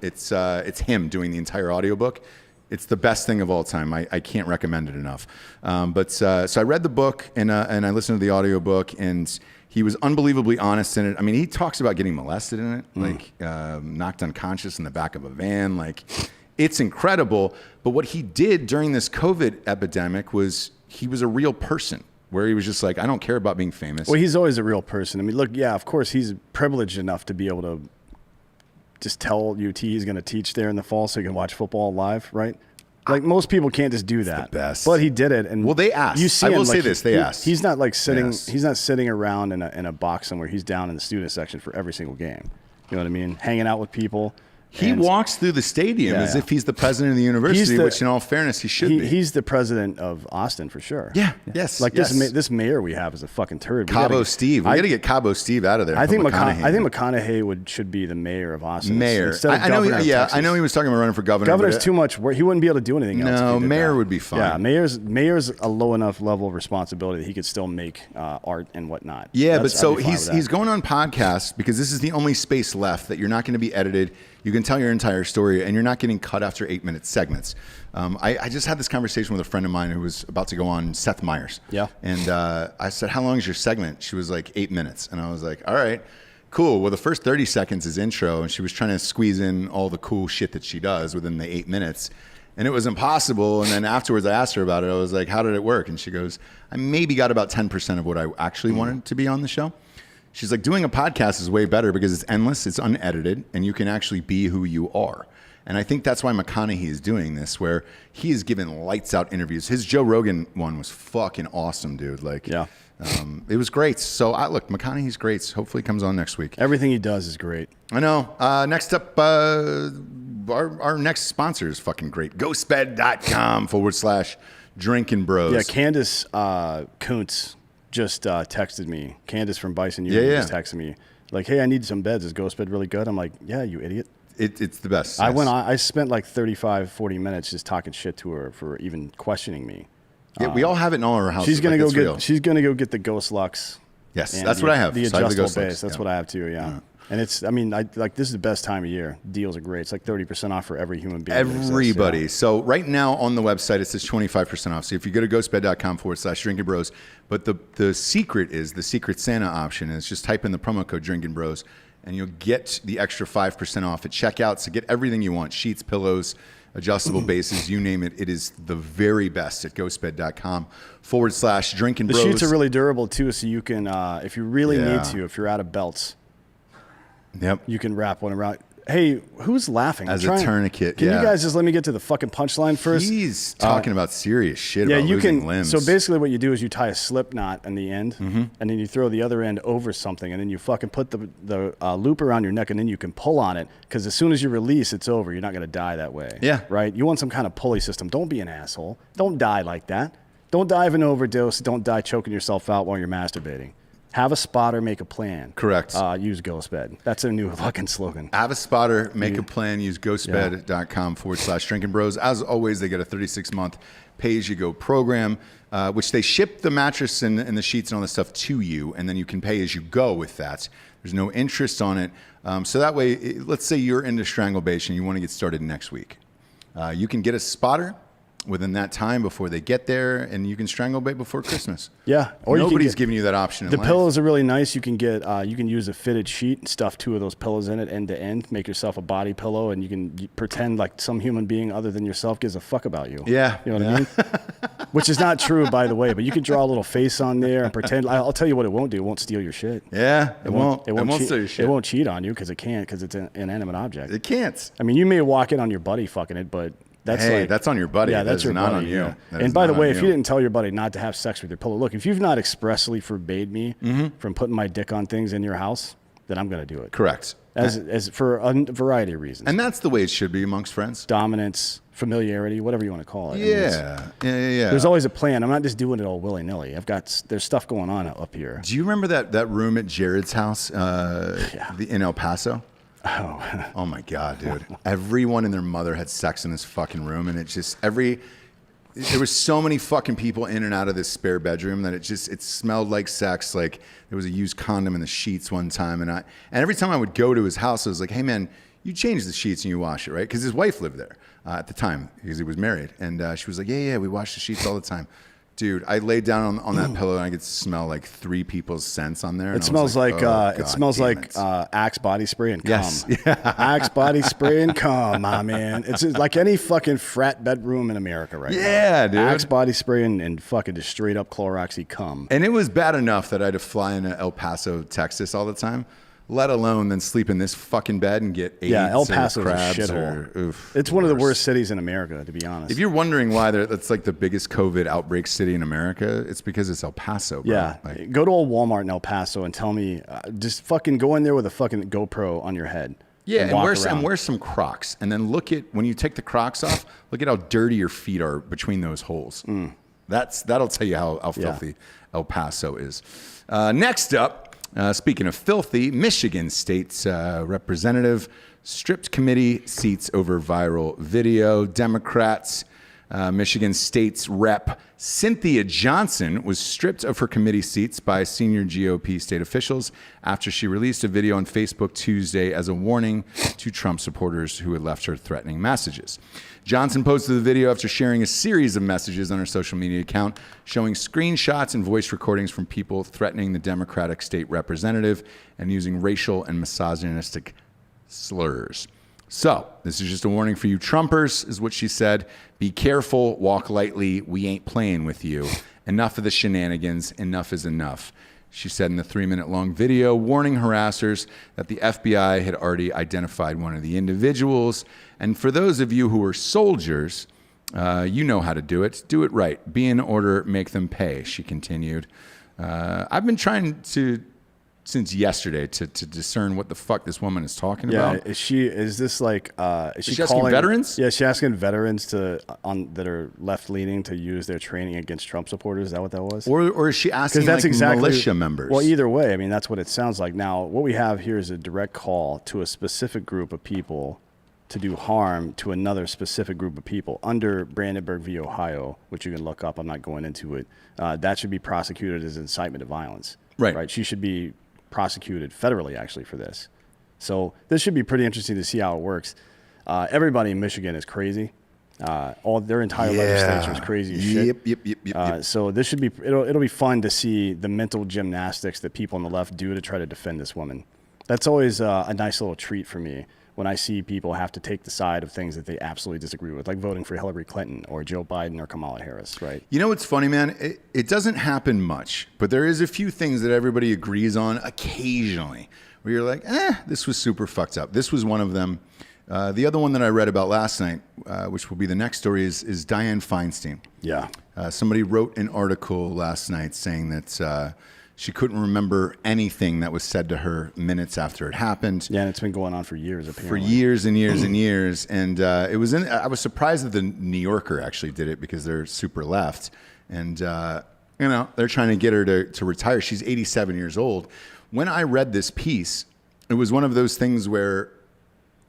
It's him doing the entire audiobook. It's the best thing of all time. I can't recommend it enough. So I read the book and I listened to the audiobook, and he was unbelievably honest in it. I mean, he talks about getting molested in it, knocked unconscious in the back of a van. It's incredible. But what he did during this COVID epidemic was he was a real person, where he was just like, I don't care about being famous. Well, he's always a real person. I mean, look, yeah, of course, he's privileged enough to be able to just tell UT he's going to teach there in the fall so he can watch football live, right? Most people can't just do that. the best. But he did it, and Well, they asked. You see I him, will say this, they asked. He's not sitting. Yes. He's not sitting around in a box somewhere. He's down in the student section for every single game. You know what I mean? Hanging out with people. He walks through the stadium as if he's the president of the university, which in all fairness, he should be. He's the president of Austin for sure. Yeah. Yes. Like yes. this mayor we have is a fucking turd. Cabo Steve. We got to get Cabo Steve out of there. I think McConaughey should be the mayor of Austin. Mayor. Instead of I know. governor of Texas. I know he was talking about running for governor. Governor's too much work. He wouldn't be able to do anything else. No, if he did mayor that. would be fine. Yeah, mayor's a low enough level of responsibility that he could still make art and whatnot. Yeah, but I'd so be fine with that. he's going on podcasts because this is the only space left that you're not going to be edited. You can tell your entire story, and you're not getting cut after 8-minute segments. I just had this conversation with a friend of mine who was about to go on Seth Meyers. Yeah. And I said, how long is your segment? She was like 8 minutes. And I was like, all right, cool. Well, the first 30 seconds is intro, and she was trying to squeeze in all the cool shit that she does within the 8 minutes. And it was impossible. And then afterwards, I asked her about it. I was like, how did it work? And she goes, I maybe got about 10% of what I actually wanted to be on the show. She's like, doing a podcast is way better because it's endless, it's unedited, and you can actually be who you are. And I think that's why McConaughey is doing this, where he is giving lights out interviews. His Joe Rogan one was fucking awesome, dude. Like, yeah. It was great. So look, McConaughey's great. Hopefully he comes on next week. Everything he does is great. I know. Next up, our next sponsor is fucking great. GhostBed.com/Drinkin Bros. Yeah, Candace Kuntz just texted me. Candace from Bison Union just texted me. Like, hey, I need some beds. Is Ghost Bed really good? I'm like, yeah, you idiot. It's the best. I yes. I spent like 35, 40 minutes just talking shit to her for even questioning me. Yeah, we all have it in all our houses. She's gonna like, She's gonna go get the Ghost Lux. Yes, that's what I have. The So I have adjustable Ghost Lux, base. That's yeah. what I have too. Yeah. And it's, I mean, this is the best time of year. Deals are great. It's like 30% off for every human being. Everybody. Yeah. So right now on the website, it says 25% off. So if you go to ghostbed.com/Drinkin Bros, but the secret Santa option is just type in the promo code Drinkin Bros and you'll get the extra 5% off at checkout. So get everything you want: sheets, pillows, adjustable bases, you name it. It is the very best at ghostbed.com/Drinkin The Bros. sheets are really durable too, so you can, if you really Yeah. need to, if you're out of belts, Yep. you can wrap one around. Hey, who's laughing? As a tourniquet, Can yeah. you guys just let me get to the fucking punchline first? He's talking about serious shit Yeah, about you losing can. limbs. So basically, what you do is you tie a slip knot in the end, and then you throw the other end over something, and then you fucking put the loop around your neck, and then you can pull on it. Because as soon as you release, it's over. You're not gonna die that way. Yeah. Right. You want some kind of pulley system. Don't be an asshole. Don't die like that. Don't die of an overdose. Don't die choking yourself out while you're masturbating. Have a spotter, make a plan. Correct. Use Ghost Bed. That's their new fucking slogan. Have a spotter, make a plan, use ghostbed.com/Drinkin Bros. As always, they get a 36-month pay-as-you-go program, which they ship the mattress and the sheets and all this stuff to you, and then you can pay as you go with that. There's no interest on it. So that way, let's say you're into strangulation, you want to get started next week. You can get a spotter within that time before they get there, and you can strangulate before Christmas. Yeah. Or Nobody's giving you that option in The life. pillows are really nice. You can get you can use a fitted sheet and stuff 2 of those pillows in it end to end. Make yourself a body pillow, and you can pretend like some human being other than yourself gives a fuck about you. Yeah. You know what I mean? Which is not true, by the way. But you can draw a little face on there and pretend. I'll tell you what it won't do. It won't steal your shit. Yeah, it won't. It won't cheat, steal your shit. It won't cheat on you because it can't, because it's an inanimate object. It can't. I mean, you may walk in on your buddy fucking it, but that's on your buddy. Yeah, that's That is your not buddy. on you. Yeah. That And is by the not way, on if you didn't tell your buddy not to have sex with your pillow, look, if you've not expressly forbade me from putting my dick on things in your house, then I'm going to do it. Correct. As for a variety of reasons. And that's the way it should be amongst friends. Dominance, familiarity, whatever you want to call it. I mean, Yeah. there's always a plan. I'm not just doing it all willy-nilly. There's stuff going on up here. Do you remember that room at Jared's house in El Paso? Oh my God, dude. Everyone and their mother had sex in this fucking room, and there was so many fucking people in and out of this spare bedroom that it smelled like sex. Like there was a used condom in the sheets one time, and every time I would go to his house, I was like, hey man, you change the sheets and you wash it, right? Because his wife lived there at the time because he was married, and she was like, yeah, we wash the sheets all the time. Dude, I laid down on that pillow and I could smell like 3 people's scents on there. It smells like Axe body spray and cum. Yes. Axe body spray and cum, my man. It's like any fucking frat bedroom in America right now. Yeah, dude. Axe body spray and fucking just straight up Cloroxy cum. And it was bad enough that I had to fly into El Paso, Texas all the time, let alone then sleep in this fucking bed and get AIDS El Paso or is a crabs. shithole. It's one of the worst cities in America, to be honest. If you're wondering why that's like the biggest COVID outbreak city in America, it's because it's El Paso, bro. Yeah. Like, Go to a Walmart in El Paso and tell me, just fucking go in there with a fucking GoPro on your head. Yeah, and walk wear, around. and wear some Crocs. And then look at, when you take the Crocs off, look at how dirty your feet are between those holes. That'll tell you how filthy El Paso is. Next up, speaking of filthy, Michigan State's representative stripped committee seats over viral video. Democrats, Michigan State's rep Cynthia Johnson was stripped of her committee seats by senior GOP state officials after she released a video on Facebook Tuesday as a warning to Trump supporters who had left her threatening messages. Johnson posted the video after sharing a series of messages on her social media account showing screenshots and voice recordings from people threatening the Democratic state representative and using racial and misogynistic slurs. So, this is just a warning for you Trumpers, is what she said. Be careful, walk lightly, we ain't playing with you. Enough of the shenanigans, enough is enough. She said in the 3-minute-long video, warning harassers that the FBI had already identified one of the individuals. And for those of you who are soldiers, you know how to do it. Do it right. Be in order, make them pay, she continued. I've been trying to since yesterday to discern what the fuck this woman is talking about. Is she asking calling veterans? Yeah, she's asking veterans that are left leaning to use their training against Trump supporters. Is that what that was? Or is she asking that's like exactly, militia members? Well, either way, I mean, that's what it sounds like. Now, what we have here is a direct call to a specific group of people to do harm to another specific group of people under Brandenburg v. Ohio, which you can look up. I'm not going into it. That should be prosecuted as incitement to violence. Right. She should be prosecuted federally, actually, for this. So this should be pretty interesting to see how it works. Everybody in Michigan is crazy. All their entire legislature is crazy as shit. Yep. So this should be it'll be fun to see the mental gymnastics that people on the left do to try to defend this woman. That's always a nice little treat for me when I see people have to take the side of things that they absolutely disagree with, like voting for Hillary Clinton or Joe Biden or Kamala Harris, right? You know what's funny, man? It doesn't happen much, but there is a few things that everybody agrees on occasionally where you're like, this was super fucked up. This was one of them. The other one that I read about last night, which will be the next story, is Dianne Feinstein. Yeah. Somebody wrote an article last night saying that she couldn't remember anything that was said to her minutes after it happened. Yeah, and it's been going on for years, apparently. For years and years and years. And it was I was surprised that the New Yorker actually did it because they're super left. And, they're trying to get her to retire. She's 87 years old. When I read this piece, it was one of those things where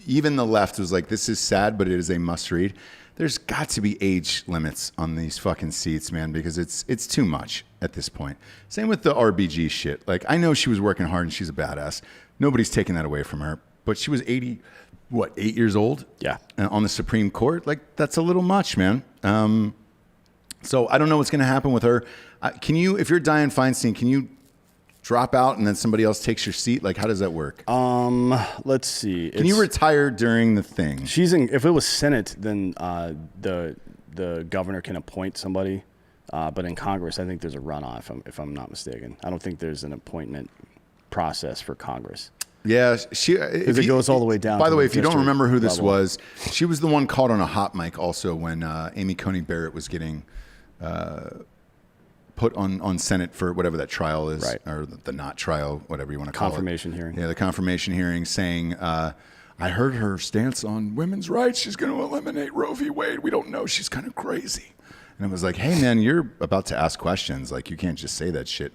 even the left was like, this is sad, but it is a must read. There's got to be age limits on these fucking seats, man, because it's too much at this point. Same with the RBG shit. Like, I know she was working hard and she's a badass. Nobody's taking that away from her. But she was 8 years old? Yeah. On the Supreme Court? Like, that's a little much, man. So I don't know what's going to happen with her. If you're Dianne Feinstein, can you drop out and then somebody else takes your seat? Like, how does that work? Let's see. Can you retire during the thing? If it was Senate, then the governor can appoint somebody. But in Congress, I think there's a runoff, if I'm not mistaken. I don't think there's an appointment process for Congress. Yeah, Because it goes all the way down. By to the way, if you don't district remember who this level. was, she was the one caught on a hot mic also when Amy Coney Barrett was getting put on Senate for whatever that trial is, Right. or the not trial, whatever you want to call Confirmation it. hearing. Yeah, the confirmation hearing, saying, I heard her stance on women's rights. She's going to eliminate Roe v. Wade. We don't know. She's kind of crazy. And it was like, hey, man, you're about to ask questions. Like, you can't just say that shit.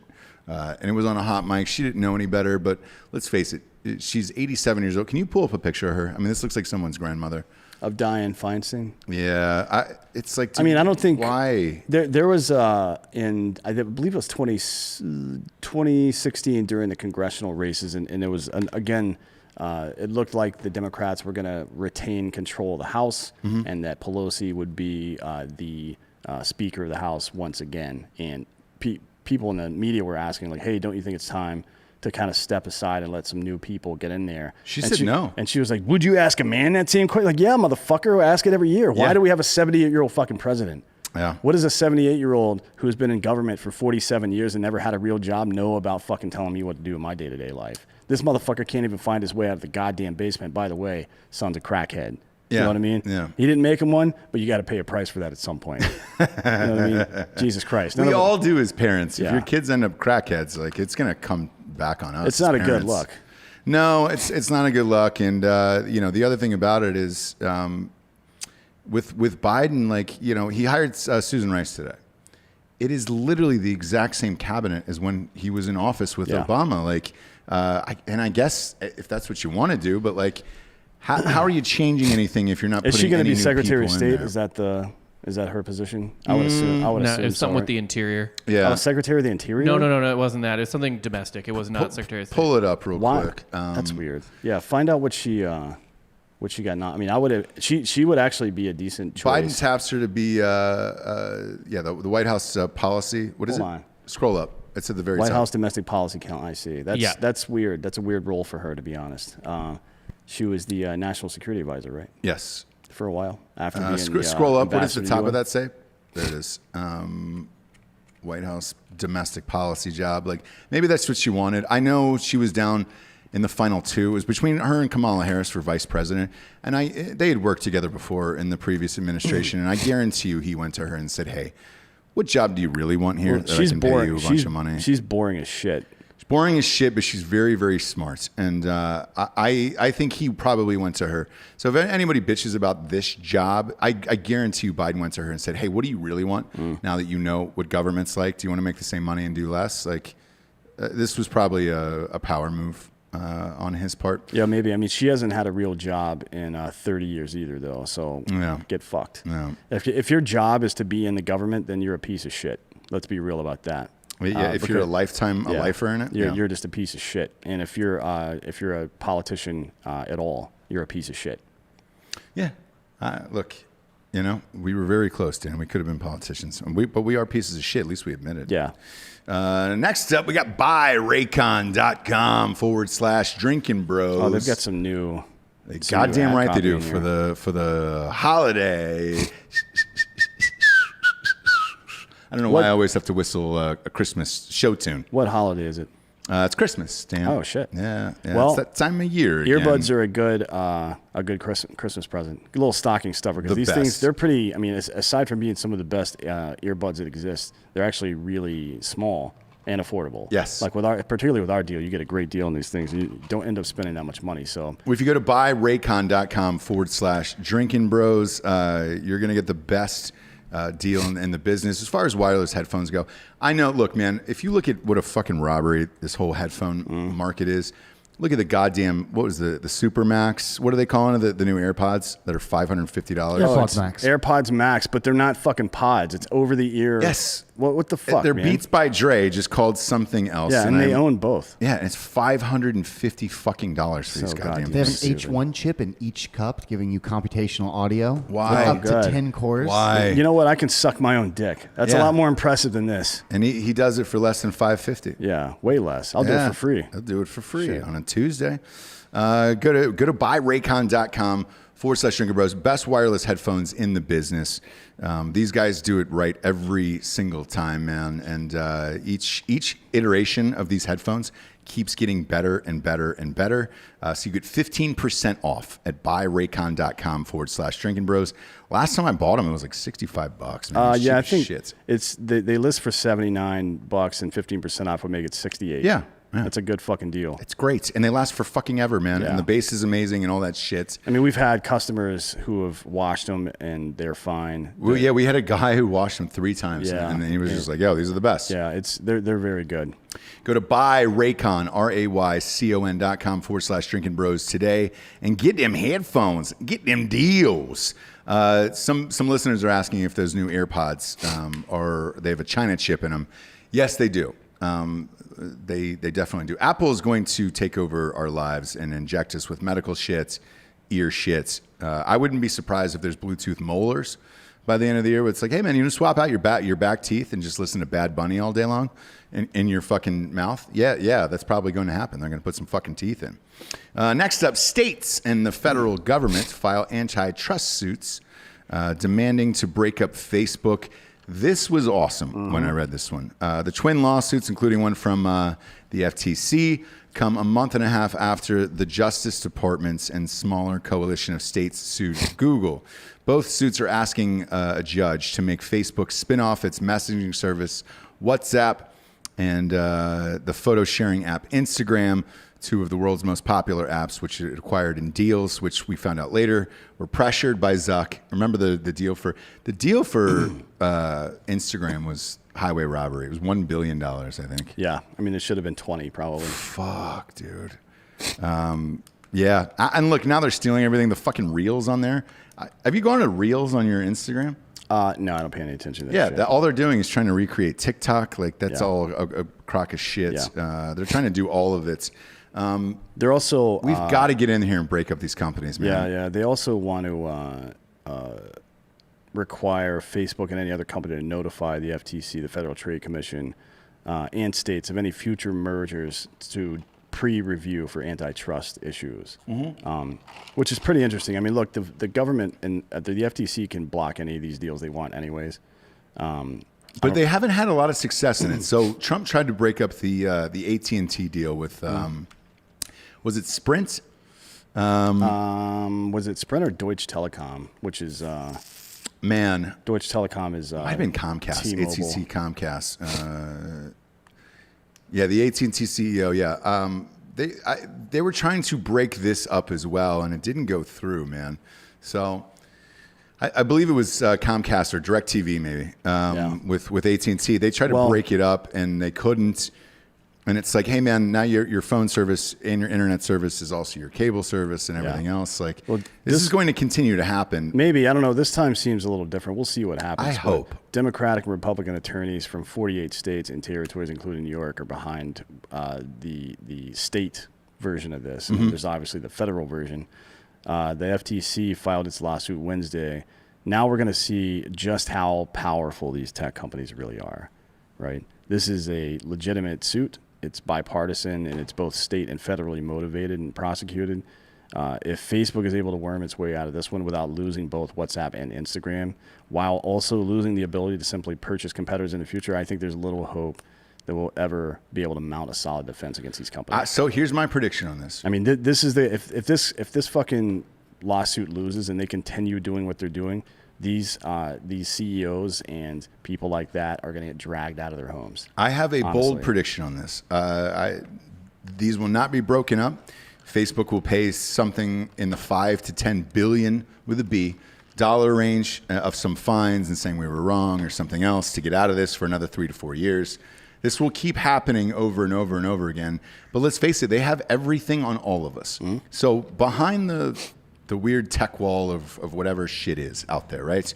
And it was on a hot mic. She didn't know any better, but let's face it. She's 87 years old. Can you pull up a picture of her? I mean, this looks like someone's grandmother. Of Dianne Feinstein? Yeah. It's like, I mean, I don't think... Why? There was, I believe it was 2016 during the congressional races, and it was, again, it looked like the Democrats were going to retain control of the House, and that Pelosi would be the Speaker of the House once again. And people in the media were asking, like, hey, don't you think it's time to kind of step aside and let some new people get in there? She said no. And she was like, would you ask a man that same question? Like, yeah, motherfucker, ask it every year. Why Yeah. do we have a 78-year-old fucking president? Yeah. What does a 78-year-old who's been in government for 47 years and never had a real job know about fucking telling me what to do in my day-to-day life? This motherfucker can't even find his way out of the goddamn basement. By the way, son's a crackhead. You Yeah. know what I mean? Yeah. He didn't make him one, but you got to pay a price for that at some point. You know what I mean? Jesus Christ. None We of- all do as parents. If Yeah. your kids end up crackheads, like, it's going to come back on us. It's not as a good parents. look. No, it's not a good look. And the other thing about it is, with Biden, like he hired Susan Rice today. It is literally the exact same cabinet as when he was in office with Obama. Like, I guess if that's what you want to do, but like, how are you changing anything if you're not? Is she going to be Secretary of State? Is that her position? I would assume. No, it's something with the interior. Yeah. Oh, Secretary of the Interior? No, it wasn't that. It's something domestic. It was not Secretary of State. Pull it up real quick. That's weird. Yeah, find out what she got. Not. I mean, I would have. She would actually be a decent choice. Biden taps her to be the White House policy. What is Hold it? on. Scroll up. It's at the very White top. House Domestic Policy Count. I see. That's weird. That's a weird role for her, to be honest. She was the National Security Advisor, right? Yes. For a while after being Scroll up. What does the ambassador to top UN? of that say? There it is. White House domestic policy job. Like maybe that's what she wanted. I know she was down in the final two. It was between her and Kamala Harris for vice president, and they had worked together before in the previous administration. And I guarantee you, he went to her and said, "Hey, what job do you really want here? That She's I can boring. pay you a bunch of money." She's boring as shit. Boring as shit, but she's very, very smart. And I think he probably went to her. So if anybody bitches about this job, I guarantee you Biden went to her and said, hey, what do you really want now that you know what government's like? Do you want to make the same money and do less? Like, this was probably a power move on his part. Yeah, maybe. I mean, she hasn't had a real job in 30 years either, though. So get fucked. Yeah. If your job is to be in the government, then you're a piece of shit. Let's be real about that. Yeah, if you're a lifer in it, you're just a piece of shit. And if you're a politician at all, you're a piece of shit. Yeah. Look, we were very close, Dan. We could have been politicians, but we are pieces of shit. At least we admitted. Yeah. Next up, we got buyraycon.com/drinking bros. Oh, they've got some new. Goddamn right they do in for here. the holiday. I don't know why I always have to whistle a Christmas show tune. What holiday is it? It's Christmas, Dan. Oh shit. Yeah. Well, it's that time of year. Earbuds are a good Christmas present. A little stocking stuffer because these things, they're pretty. I mean, aside from being some of the best earbuds that exist, they're actually really small and affordable. Yes. Like particularly with our deal, you get a great deal on these things. You don't end up spending that much money. So if you go to buyraycon.com/drinking bros, you're gonna get the best deal in the business as far as wireless headphones go. I know, look, man, if you look at what a fucking robbery this whole headphone market is, look at the goddamn, what was the Super Max? What are they calling it? The new AirPods that are $550? AirPods Max. AirPods Max, but they're not fucking pods. It's over the ear. Yes. What the fuck, They're man? Beats by Dre, just called something else. Yeah, and they own both. Yeah, and it's $550 fucking dollars for these goddamn They have an things. H1 chip in each cup, giving you computational audio. Why? Up Good. to 10 cores. Why? You know what? I can suck my own dick. That's a Yeah. lot more impressive than this. And he does it for less than $550. Yeah, way less. I'll do it for free. I'll do it for free Shit. on a Tuesday. Go to buyraycon.com/drinking bros. Best wireless headphones in the business. These guys do it right every single time, man. And each iteration of these headphones keeps getting better and better and better. So you get 15% off at buyraycon.com/drinking bros. Last time I bought them, it was like $65. Man. Yeah, I Cheap think shit. it's they list for $79 and 15% off would make it $68. Yeah. That's a good fucking deal. It's great. And they last for fucking ever, man. Yeah. And the bass is amazing and all that shit. I mean, we've had customers who have washed them and they're fine. Well, yeah, we had a guy who washed them 3 times. Yeah. And then he was just like, yo, these are the best. Yeah, they're very good. Go to buyraycon, RAYCON.com/drinking bros today and get them headphones, get them deals. Some listeners are asking if those new AirPods they have a China chip in them. Yes, they do. They definitely do. Apple is going to take over our lives and inject us with medical shits, ear shits. I wouldn't be surprised if there's Bluetooth molars by the end of the year. Where it's like, hey man, you want to swap out your back teeth and just listen to Bad Bunny all day long in your fucking mouth? Yeah, that's probably going to happen. They're going to put some fucking teeth in. Next up, states and the federal government file antitrust suits demanding to break up Facebook. This was awesome when I read this one. The twin lawsuits, including one from the FTC, come a month and a half after the Justice Department's and smaller coalition of states sued Google. Both suits are asking a judge to make Facebook spin off its messaging service, WhatsApp, and the photo sharing app Instagram, two of the world's most popular apps, which it acquired in deals, which we found out later were pressured by Zuck. Remember the deal for Instagram was highway robbery. It was $1 billion, I think. Yeah, I mean, it should have been 20 probably. Fuck, dude. Yeah, and look, now they're stealing everything. The fucking reels on there. Have you gone to reels on your Instagram? No, I don't pay any attention to that. Yeah, shit. all they're doing is trying to recreate TikTok. Like that's Yeah. all a crock of shit. Yeah. They're trying to do all of it. They're also We've got to get in here and break up these companies, man. Yeah. They also want to require Facebook and any other company to notify the FTC, the Federal Trade Commission, and states of any future mergers to pre-review for antitrust issues, which is pretty interesting. I mean, look, the government and the FTC can block any of these deals they want anyways. But they haven't had a lot of success in it. So Trump tried to break up the AT&T deal with, was it Sprint? Was it Sprint or Deutsche Telekom, which is Man, Deutsche Telekom is might have been Comcast, T-Mobile. AT&T Comcast. Yeah, the AT&T CEO. Yeah, they were trying to break this up as well, and it didn't go through, man. So I believe it was Comcast or DirecTV, maybe with AT&T. They tried to break it up, and they couldn't. And it's like, hey, man, now your phone service and your internet service is also your cable service and everything else. Like, this is going to continue to happen. Maybe, I don't know. This time seems a little different. We'll see what happens. I hope. Democratic and Republican attorneys from 48 states and territories, including New York, are behind the state version of this. And there's obviously the federal version. The FTC filed its lawsuit Wednesday. Now we're going to see just how powerful these tech companies really are, right? This is a legitimate suit. It's bipartisan, and it's both state and federally motivated and prosecuted. If Facebook is able to worm its way out of this one without losing both WhatsApp and Instagram, while also losing the ability to simply purchase competitors in the future, I think there's little hope that we'll ever be able to mount a solid defense against these companies. So here's my prediction on this. I mean, this is if this fucking lawsuit loses and they continue doing what they're doing, these CEOs and people like that are going to get dragged out of their homes. I have a bold prediction on this. These will not be broken up. Facebook will pay something in the 5 to 10 billion with a B dollar range of some fines and saying we were wrong or something else to get out of this for another 3 to 4 years. This will keep happening over and over and over again. But let's face it, they have everything on all of us. So behind the weird tech wall of whatever shit is out there, right?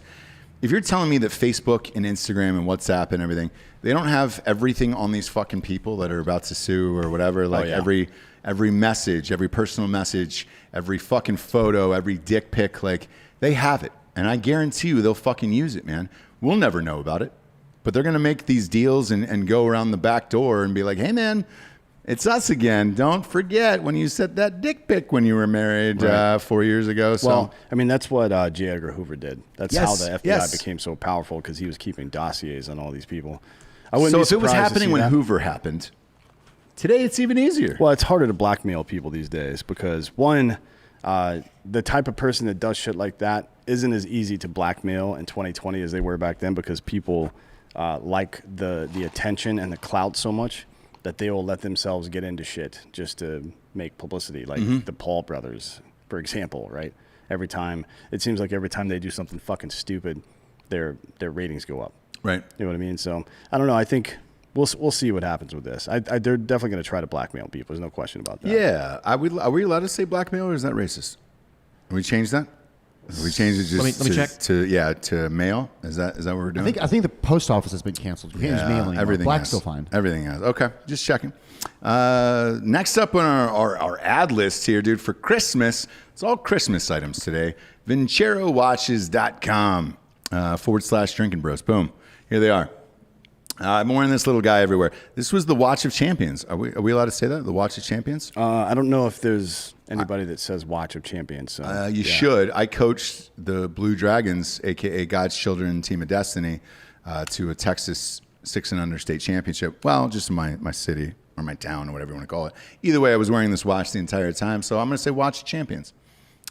If you're telling me that Facebook and Instagram and WhatsApp and everything, they don't have everything on these fucking people that are about to sue or whatever, like every message, every personal message, every fucking photo, every dick pic, like they have it. And I guarantee you they'll fucking use it, man. We'll never know about it. But they're going to make these deals and go around the back door and be like, hey, man, it's us again. Don't forget when you sent that dick pic when you were married 4 years ago. So, well, I mean, that's what J. Edgar Hoover did. That's how the FBI yes. became so powerful, because he was keeping dossiers on all these people. I wouldn't so be if it was surprised to happening see when that. Hoover happened, today it's even easier. Well, it's harder to blackmail people these days because, one, the type of person that does shit like that isn't as easy to blackmail in 2020 as they were back then, because people like the attention and the clout so much that they will let themselves get into shit just to make publicity, like the Paul brothers, for example, right? It seems like every time they do something fucking stupid, their ratings go up. Right. You know what I mean? So I don't know. I think we'll see what happens with this. They're definitely going to try to blackmail people. There's no question about that. Yeah. Are we allowed to say blackmail, or is that racist? Can we change that? We changed it just Let me check. to mail. Is that what we're doing? I think the post office has been canceled. You can't use mail anymore. Everything Black's has. still fine. Everything has. Okay, just checking. Next up on our ad list here, dude, for Christmas, it's all Christmas items today. VinceroWatches.com /Drinkin Bros. Boom. Here they are. I'm wearing this little guy everywhere. This was the Watch of Champions. Are we allowed to say that? The Watch of Champions? I don't know if there's anybody that says Watch of Champions. So, You should. I coached the Blue Dragons, a.k.a. God's Children Team of Destiny, to a Texas 6 and under state championship. Well, just in my city or my town or whatever you want to call it. Either way, I was wearing this watch the entire time. So I'm going to say Watch of Champions.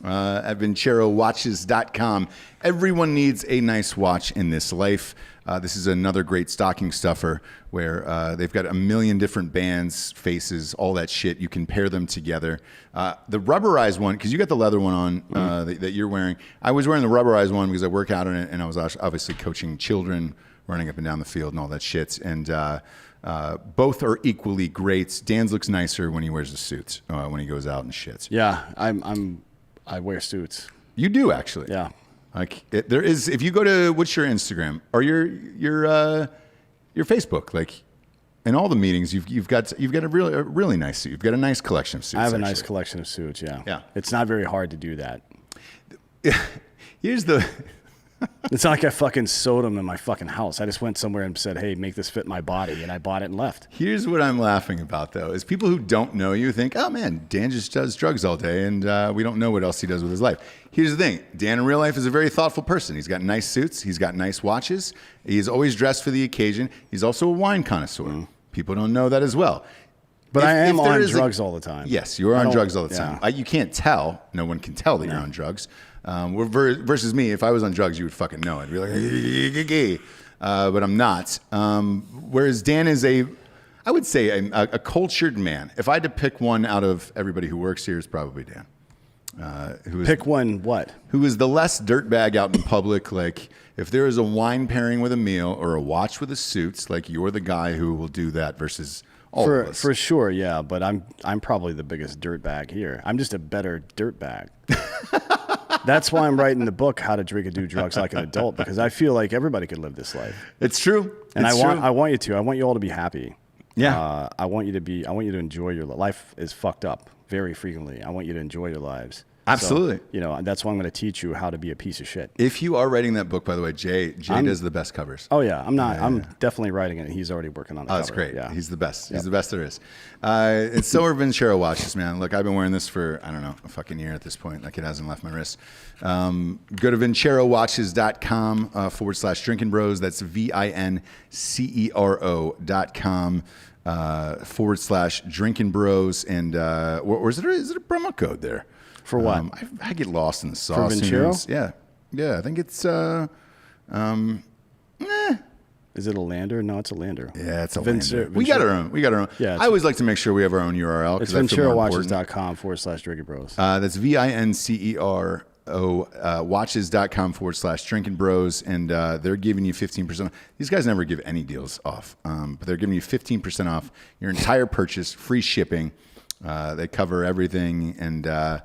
At VinceroWatches.com. Everyone needs a nice watch in this life. This is another great stocking stuffer where they've got a million different bands, faces, all that shit. You can pair them together. The rubberized one, because you got the leather one on that you're wearing. I was wearing the rubberized one because I work out in it, and I was obviously coaching children, running up and down the field and all that shit. And both are equally great. Dan's looks nicer when he wears the suits, when he goes out and shits. Yeah, I wear suits. You do, actually. Yeah. Like there is, if you go to, what's your Instagram or your Facebook, like in all the meetings, you've got a really nice suit. You've got a nice collection of suits. I have a nice collection of suits. Yeah. Yeah. It's not very hard to do that. Here's the. It's not like I fucking sewed them in my fucking house. I just went somewhere and said, hey, make this fit my body. And I bought it and left. Here's what I'm laughing about, though, is people who don't know you think, oh, man, Dan just does drugs all day, and we don't know what else he does with his life. Here's the thing. Dan in real life is a very thoughtful person. He's got nice suits. He's got nice watches. He's always dressed for the occasion. He's also a wine connoisseur. People don't know that as well. But I am if there on is drugs all the time. Yes, you are on drugs all the yeah. time. You can't tell. No one can tell that you're on drugs. Versus me, if I was on drugs, you would fucking know it. I'd be like, but I'm not. Whereas Dan is I would say a cultured man. If I had to pick one out of everybody who works here, it's probably Dan. Pick one what? Who is the less dirtbag out in public. Like if there is a wine pairing with a meal or a watch with a suit, like you're the guy who will do that versus all of us. For sure, yeah. But I'm probably the biggest dirtbag here. I'm just a better dirtbag. That's why I'm writing the book, How to Drink and Do Drugs Like an Adult, because I feel like everybody could live this life. It's true. And it's I want you to. I want you all to be happy. Yeah. I want you to enjoy your life. Is fucked up very frequently. I want you to enjoy your lives. Absolutely. So, that's why I'm going to teach you how to be a piece of shit. If you are writing that book, by the way, Jay does the best covers. Oh yeah, I'm not. I'm definitely writing it. He's already working on the cover. That's great. Yeah. He's the best. He's the best there is. It's Silver Vincero watches, man. Look, I've been wearing this for, I don't know, a fucking year at this point. Like it hasn't left my wrist. Go to vincerowatches.com /Drinkin Bros. That's VINCERO.com /Drinkin Bros. And is it a promo code there? For what? I get lost in the sauce. For Vincero? Yeah. I think it's Is it a lander? No, it's a lander. Yeah, it's a lander. We got our own. Yeah, I always like to make sure we have our own URL. It's vincerowatches.com /Drinkin Bros. That's VINCERO watches.com /Drinkin Bros. And they're giving you 15% off. These guys never give any deals off, but they're giving you 15% off your entire purchase, free shipping. They cover everything. And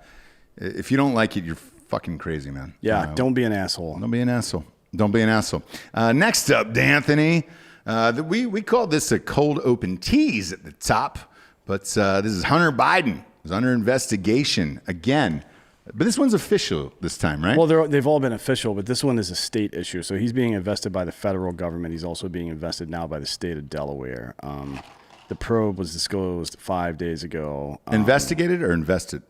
if you don't like it, you're fucking crazy, man. Yeah, don't be an asshole. Don't be an asshole. Don't be an asshole. Next up, D'Anthony. We called this a cold open tease at the top, but this is Hunter Biden. He's under investigation again. But this one's official this time, right? Well, they've all been official, but this one is a state issue. So he's being invested by the federal government. He's also being invested now by the state of Delaware. The probe was disclosed 5 days ago. Investigated or invested?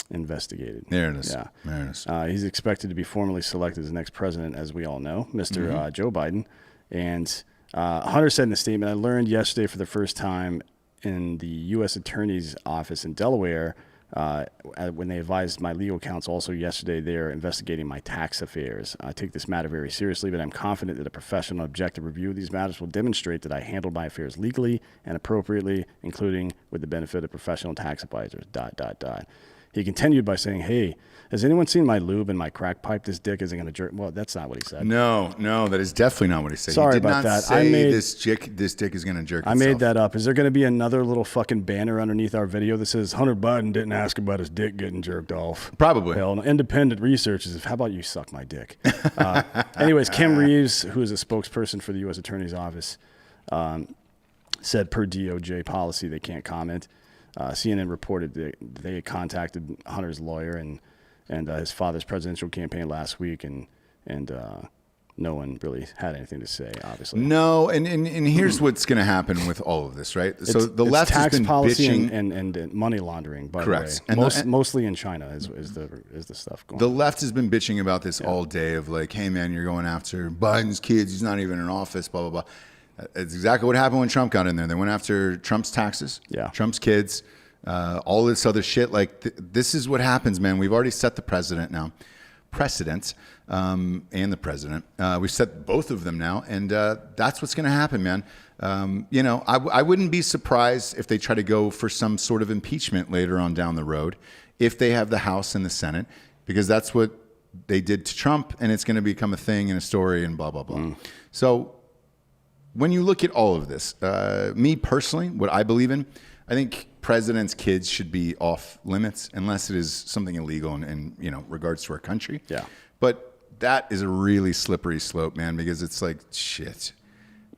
Investigated. There it is. Yeah. There it is. He's expected to be formally selected as the next president, as we all know, Mr. Joe Biden. And Hunter said in a statement, I learned yesterday for the first time in the U.S. Attorney's Office in Delaware, when they advised my legal counsel also yesterday, they're investigating my tax affairs. I take this matter very seriously, but I'm confident that a professional, objective review of these matters will demonstrate that I handled my affairs legally and appropriately, including with the benefit of professional tax advisors, ... He continued by saying, hey, has anyone seen my lube and my crack pipe? This dick isn't going to jerk. Well, that's not what he said. No, that is definitely not what he said. Sorry he did about not that. say this dick is going to jerk I itself. made that up. Is there going to be another little fucking banner underneath our video that says Hunter Biden didn't ask about his dick getting jerked off? Probably. Hell, no. Independent research is, how about you suck my dick? Anyways, Kim Reeves, who is a spokesperson for the U.S. Attorney's Office, said per DOJ policy they can't comment. CNN reported that they had contacted Hunter's lawyer and his father's presidential campaign last week, and no one really had anything to say, obviously. No, and here's what's going to happen with all of this, right? So the left tax has been policy bitching. and money laundering, by Correct. the way. And Mostly in China is the stuff going The on. left has been bitching about this all day of like, hey, man, you're going after Biden's kids. He's not even in office, blah, blah, blah. It's exactly what happened when Trump got in there. They went after Trump's taxes, Trump's kids, all this other shit. Like, this is what happens, man. We've already set the precedent now. precedent and the president. We've set both of them now, and that's what's going to happen, man. I wouldn't be surprised if they try to go for some sort of impeachment later on down the road if they have the House and the Senate, because that's what they did to Trump, and it's going to become a thing and a story and blah, blah, blah. So when you look at all of this, me personally, what I believe in, I think presidents' kids should be off limits unless it is something illegal in regards to our country. Yeah. But that is a really slippery slope, man, because it's like, shit.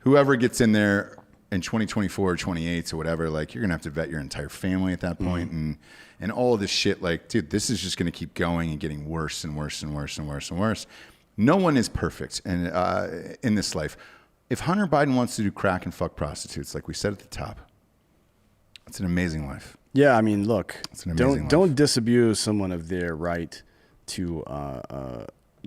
Whoever gets in there in 2024 or 28 or whatever, like, you're going to have to vet your entire family at that point. And all of this shit, like, dude, this is just going to keep going and getting worse and worse and worse and worse and worse. No one is perfect in this life. If Hunter Biden wants to do crack and fuck prostitutes, like we said at the top, it's an amazing life. Yeah, I mean, look, It's an amazing don't disabuse someone of their right to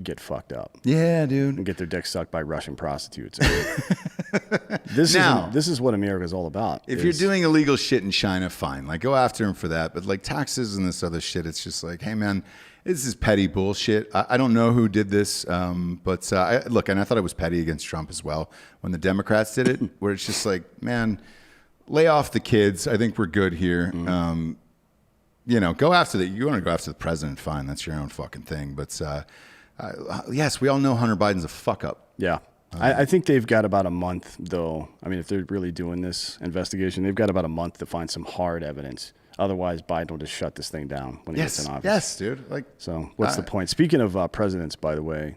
get fucked up Yeah, dude. and get their dick sucked by Russian prostitutes. I mean, this is what America's all about. If you're doing illegal shit in China, fine. Like, go after him for that. But, like, taxes and this other shit, it's just like, hey, man, this is petty bullshit. I don't know who did this. But look, and I thought it was petty against Trump as well when the Democrats did it, where it's just like, man, lay off the kids. I think we're good here. Go after you want to go after the president, fine. That's your own fucking thing. But yes, we all know Hunter Biden's a fuck up. Yeah. I think they've got about a month, though. I mean, if they're really doing this investigation, they've got about a month to find some hard evidence. Otherwise, Biden will just shut this thing down when he gets in office. Yes, dude. Like, So what's the point? Speaking of presidents, by the way,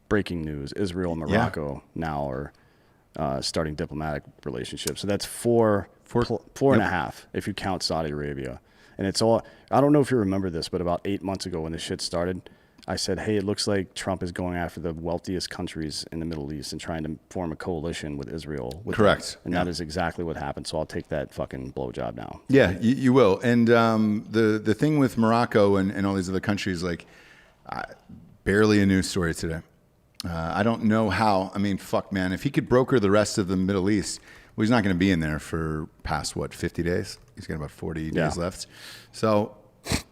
breaking news, Israel and Morocco now are starting diplomatic relationships. So that's four and a half if you count Saudi Arabia. And it's all, I don't know if you remember this, but about 8 months ago when this shit started, I said, hey, it looks like Trump is going after the wealthiest countries in the Middle East and trying to form a coalition with Israel. Correct. And that is exactly what happened. So I'll take that fucking blowjob now. yeah, you will. And the thing with Morocco and all these other countries, like, barely a news story today. I don't know how. I mean, fuck, man. If he could broker the rest of the Middle East, well, he's not going to be in there for past, 50 days? He's got about 40 days left. So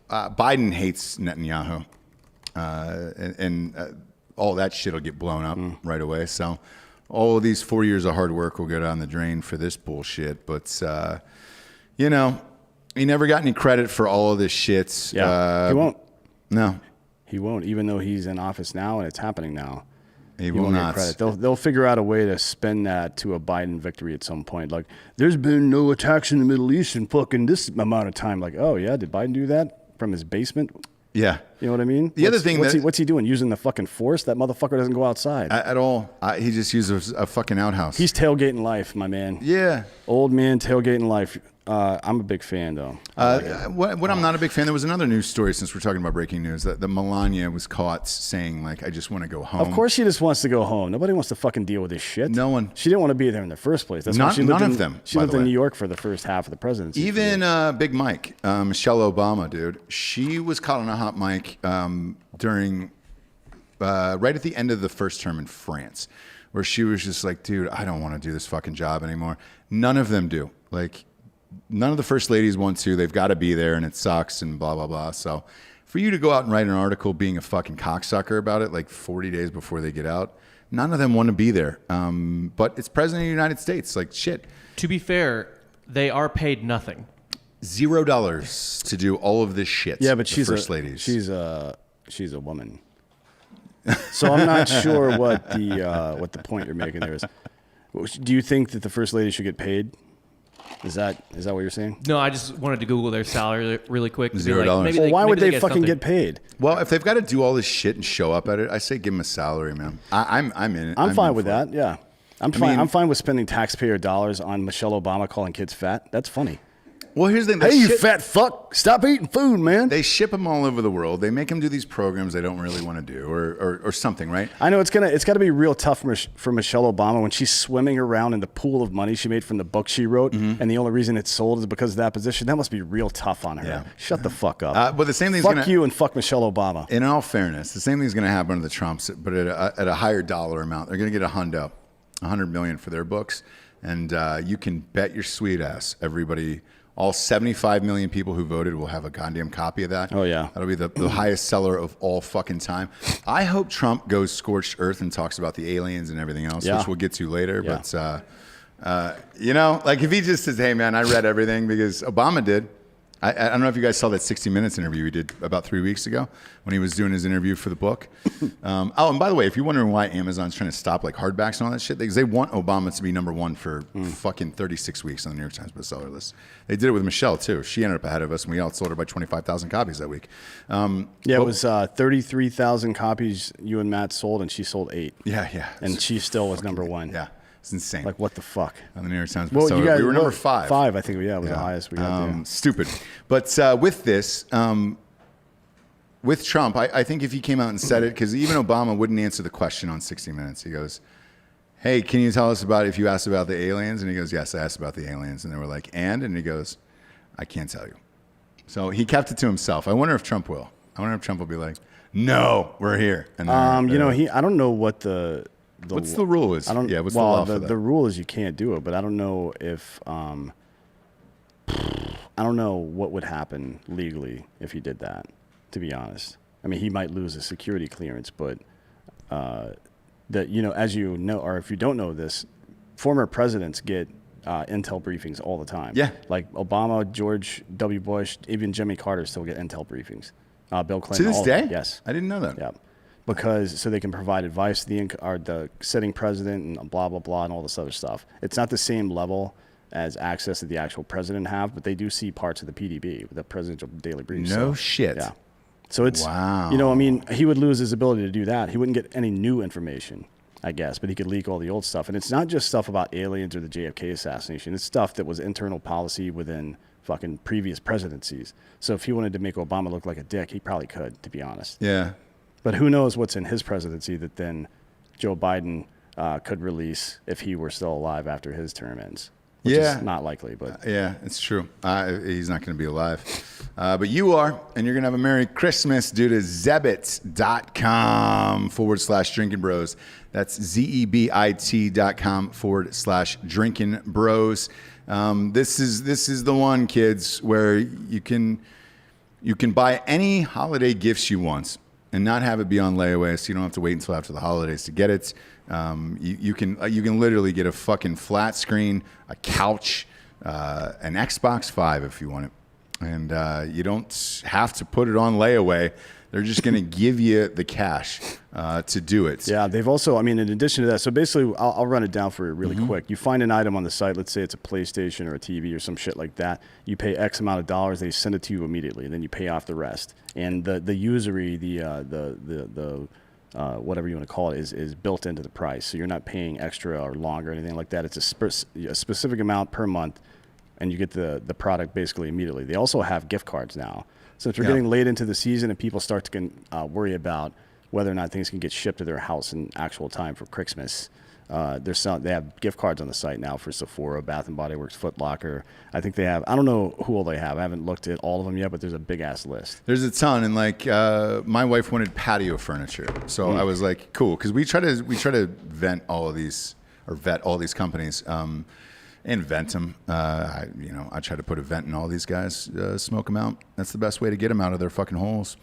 Biden hates Netanyahu. And all that shit will get blown up right away. So all of these 4 years of hard work will go down the drain for this bullshit. But, he never got any credit for all of this shit. Yeah, he won't. No. He won't, even though he's in office now and it's happening now. He will won't get not. credit. They'll figure out a way to spin that to a Biden victory at some point. Like, there's been no attacks in the Middle East in fucking this amount of time. Like, oh yeah, did Biden do that from his basement? Yeah. You know what I mean? The other thing what's he doing? Using the fucking force? That motherfucker doesn't go outside. At all. He just uses a fucking outhouse. He's tailgating life, my man. Yeah. Old man tailgating life. I'm a big fan, though. What I'm not a big fan, there was another news story since we're talking about breaking news, that the Melania was caught saying, like, I just want to go home. Of course she just wants to go home. Nobody wants to fucking deal with this shit. No one. She didn't want to be there in the first place. That's why None- she lived none in, of them, She by lived the in way. New York for the first half of the presidency. Even Big Mike, Michelle Obama, dude, she was caught on a hot mic during, right at the end of the first term in France, where she was just like, dude, I don't want to do this fucking job anymore. None of them do. Like, none of the first ladies want to. They've got to be there, and it sucks, and blah, blah, blah. So for you to go out and write an article being a fucking cocksucker about it, like 40 days before they get out, none of them want to be there. But it's President of the United States. Like, shit. To be fair, they are paid nothing. $0 to do all of this shit. Yeah, but the she's first ladies. She's a woman. So I'm not sure what the point you're making there is. Do you think that the first lady should get paid? Is that what you're saying? No, I just wanted to Google their salary really quick. to be $0. Like, maybe Well, why would maybe they fucking something. get paid? Well, if they've got to do all this shit and show up at it, I say give them a salary, man. I'm in it. I'm fine in with for it. that. Yeah, I'm fine with spending taxpayer dollars on Michelle Obama calling kids fat. That's funny. Well, here's the thing. Hey, They you ship- fat fuck! Stop eating food, man. They ship them all over the world. They make them do these programs they don't really want to do, or something, right? I know it's got to be real tough for Michelle Obama when she's swimming around in the pool of money she made from the book she wrote, and the only reason it's sold is because of that position. That must be real tough on her. Yeah. Shut the fuck up. But the same thing's fuck gonna, you and fuck Michelle Obama. In all fairness, the same thing's going to happen to the Trumps, but at a higher dollar amount. They're going to get $100 million for their books, and you can bet your sweet ass everybody All 75 million people who voted will have a goddamn copy of that. Oh, yeah. That'll be the highest seller of all fucking time. I hope Trump goes scorched earth and talks about the aliens and everything else, Yeah. which we'll get to later. Yeah. But, you know, like if he just says, hey, man, I read everything because Obama did. I don't know if you guys saw that 60 Minutes interview he did about 3 weeks ago when he was doing his interview for the book. And by the way, if you're wondering why Amazon's trying to stop like hardbacks and all that shit, because they want Obama to be #1 for fucking 36 weeks on the New York Times bestseller list. They did it with Michelle too. She ended up ahead of us, and we outsold her by 25,000 copies that week. It was 33,000 copies you and Matt sold, and she sold 8. Yeah. And she still was #1. Yeah, it's insane. Like, what the fuck? On the New York Times Well, bestseller, you guys we were number what, 5. 5, I think. Yeah, it was the highest we got there. Stupid. But with this, with Trump, I think if he came out and said it, because even Obama wouldn't answer the question on 60 Minutes. He goes, hey, can you tell us about if you asked about the aliens? And he goes, yes, I asked about the aliens. And they were like, and he goes, I can't tell you. So he kept it to himself. I wonder if Trump will. I wonder if Trump will be like, no, we're here. And I don't know what the what's the rule is? What's the law for that? The rule is you can't do it, but I don't know if I don't know what would happen legally if he did that, to be honest. I mean, he might lose a security clearance, but that, you know, as you know, or if you don't know this, former presidents get intel briefings all the time. Yeah. Like Obama, George W. Bush, even Jimmy Carter still get intel briefings. Bill Clinton. To this day? Yes. I didn't know that. Yeah. Because so they can provide advice to the sitting president and blah, blah, blah, and all this other stuff. It's not the same level as access that the actual president have, but they do see parts of the PDB, the presidential daily brief. No shit. Yeah. So it's, wow. you know, I mean, he would lose his ability to do that. He wouldn't get any new information, I guess, but he could leak all the old stuff. And it's not just stuff about aliens or the JFK assassination. It's stuff that was internal policy within fucking previous presidencies. So if he wanted to make Obama look like a dick, he probably could, to be honest. Yeah. But who knows what's in his presidency that then Joe Biden could release if he were still alive after his term ends. Which is not likely, but yeah, it's true. He's not going to be alive. But you are, and you're going to have a Merry Christmas due to Zebit.com/Drinkin Bros. That's ZEBIT.com/Drinkin Bros. This is the one, kids, where you can buy any holiday gifts you want and not have it be on layaway, so you don't have to wait until after the holidays to get it. You can literally get a fucking flat screen, a couch, an Xbox 5 if you want it, and you don't have to put it on layaway. They're just going to give you the cash to do it. yeah, they've also, I mean, in addition to that, so basically, I'll run it down for you really quick. You find an item on the site, let's say it's a PlayStation or a TV or some shit like that. You pay X amount of dollars, they send it to you immediately, and then you pay off the rest. And the usury, the whatever you want to call it, is built into the price. So you're not paying extra or longer or anything like that. It's a specific amount per month, and you get the product basically immediately. They also have gift cards now. So if you're getting late into the season and people start to worry about whether or not things can get shipped to their house in actual time for Christmas, they have gift cards on the site now for Sephora, Bath & Body Works, Foot Locker. I think they have, I don't know who all they have. I haven't looked at all of them yet, but there's a big ass list. There's a ton, and like my wife wanted patio furniture, so I was like, cool, because we try to vet all these companies. And vent them. I try to put a vent in all these guys, smoke them out. That's the best way to get them out of their fucking holes.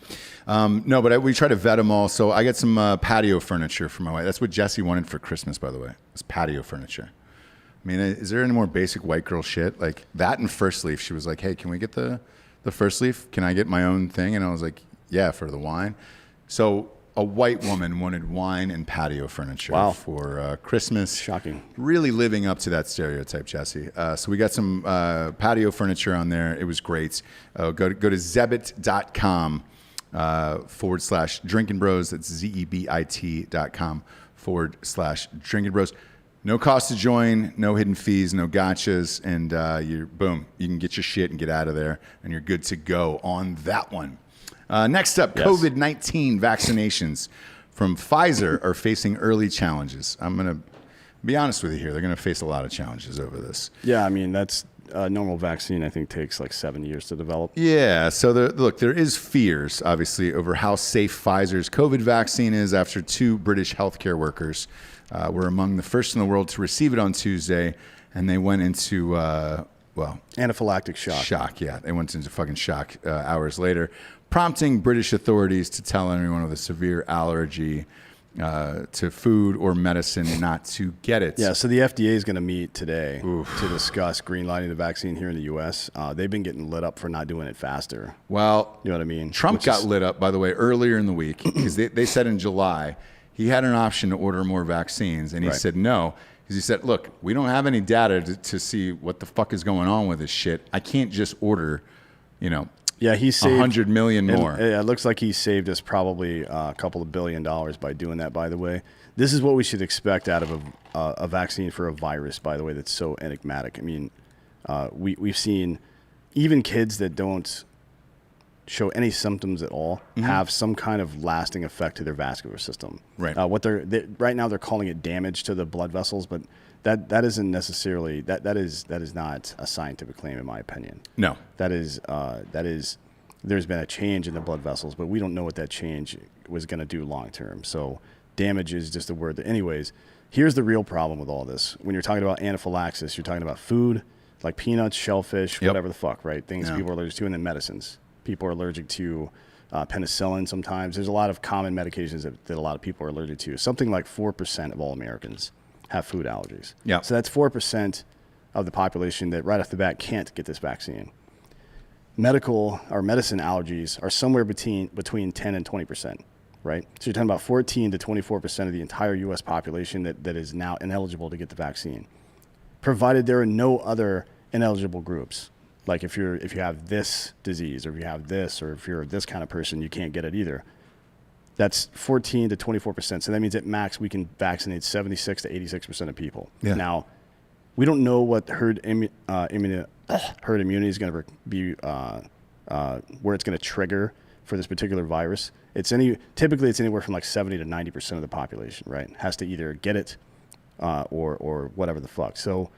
We try to vet them all. So I get some patio furniture for my wife. That's what Jessie wanted for Christmas, by the way. It's patio furniture. I mean, is there any more basic white girl shit? Like that and First Leaf. She was like, hey, can we get the First Leaf? Can I get my own thing? And I was like, yeah, for the wine. So a white woman wanted wine and patio furniture for Christmas. Shocking. Really living up to that stereotype, Jesse. So we got some patio furniture on there. It was great. Go to Zebit.com /Drinkin Bros. That's ZEBIT.com /Drinkin Bros. No cost to join, no hidden fees, no gotchas, and you can get your shit and get out of there, and you're good to go on that one. Next up, yes. COVID-19 vaccinations from Pfizer are facing early challenges. I'm going to be honest with you here. They're going to face a lot of challenges over this. Yeah, I mean, that's a normal vaccine, I think, takes like 7 years to develop. Yeah, so there is fears, obviously, over how safe Pfizer's COVID vaccine is after 2 British healthcare workers were among the first in the world to receive it on Tuesday, and they went into well, Anaphylactic shock. shock. Yeah, they went into fucking shock hours later, prompting British authorities to tell anyone with a severe allergy to food or medicine not to get it. Yeah, so the FDA is going to meet today to discuss greenlighting the vaccine here in the U.S. They've been getting lit up for not doing it faster. Well, You know what I mean? Trump Which got is- lit up, by the way, earlier in the week because they said in July he had an option to order more vaccines, and he Right. said no. Because he said, look, we don't have any data to see what the fuck is going on with this shit. I can't just order, Yeah, he saved 100 million more. It looks like he saved us probably a couple of $1 billion by doing that. By the way, this is what we should expect out of a vaccine for a virus. By the way, that's so enigmatic. I mean, we've seen even kids that don't show any symptoms at all have some kind of lasting effect to their vascular system. Right. Right now they're calling it damage to the blood vessels, but that isn't necessarily that is not a scientific claim in my opinion. No. That is there's been a change in the blood vessels, but we don't know what that change was going to do long term. So damage is just a word that, anyways, here's the real problem with all this. When you're talking about anaphylaxis, you're talking about food like peanuts, shellfish, Yep. whatever the fuck, right? Things Yeah. people are allergic to, and then medicines. People are allergic to penicillin sometimes. There's a lot of common medications that a lot of people are allergic to. Something like 4% of all Americans have food allergies. Yeah. So that's 4% of the population that right off the bat can't get this vaccine. Medical or medicine allergies are somewhere between 10 and 20%, right? So you're talking about 14 to 24% of the entire U.S. population that is now ineligible to get the vaccine, provided there are no other ineligible groups. Like if you have this disease, or if you have this, or if you're this kind of person, you can't get it either. That's 14 to 24%. So that means at max we can vaccinate 76 to 86% of people. Yeah. Now, we don't know what herd immunity is going to be, where it's going to trigger for this particular virus. Typically it's anywhere from like 70 to 90% of the population, right? Has to either get it or whatever the fuck. So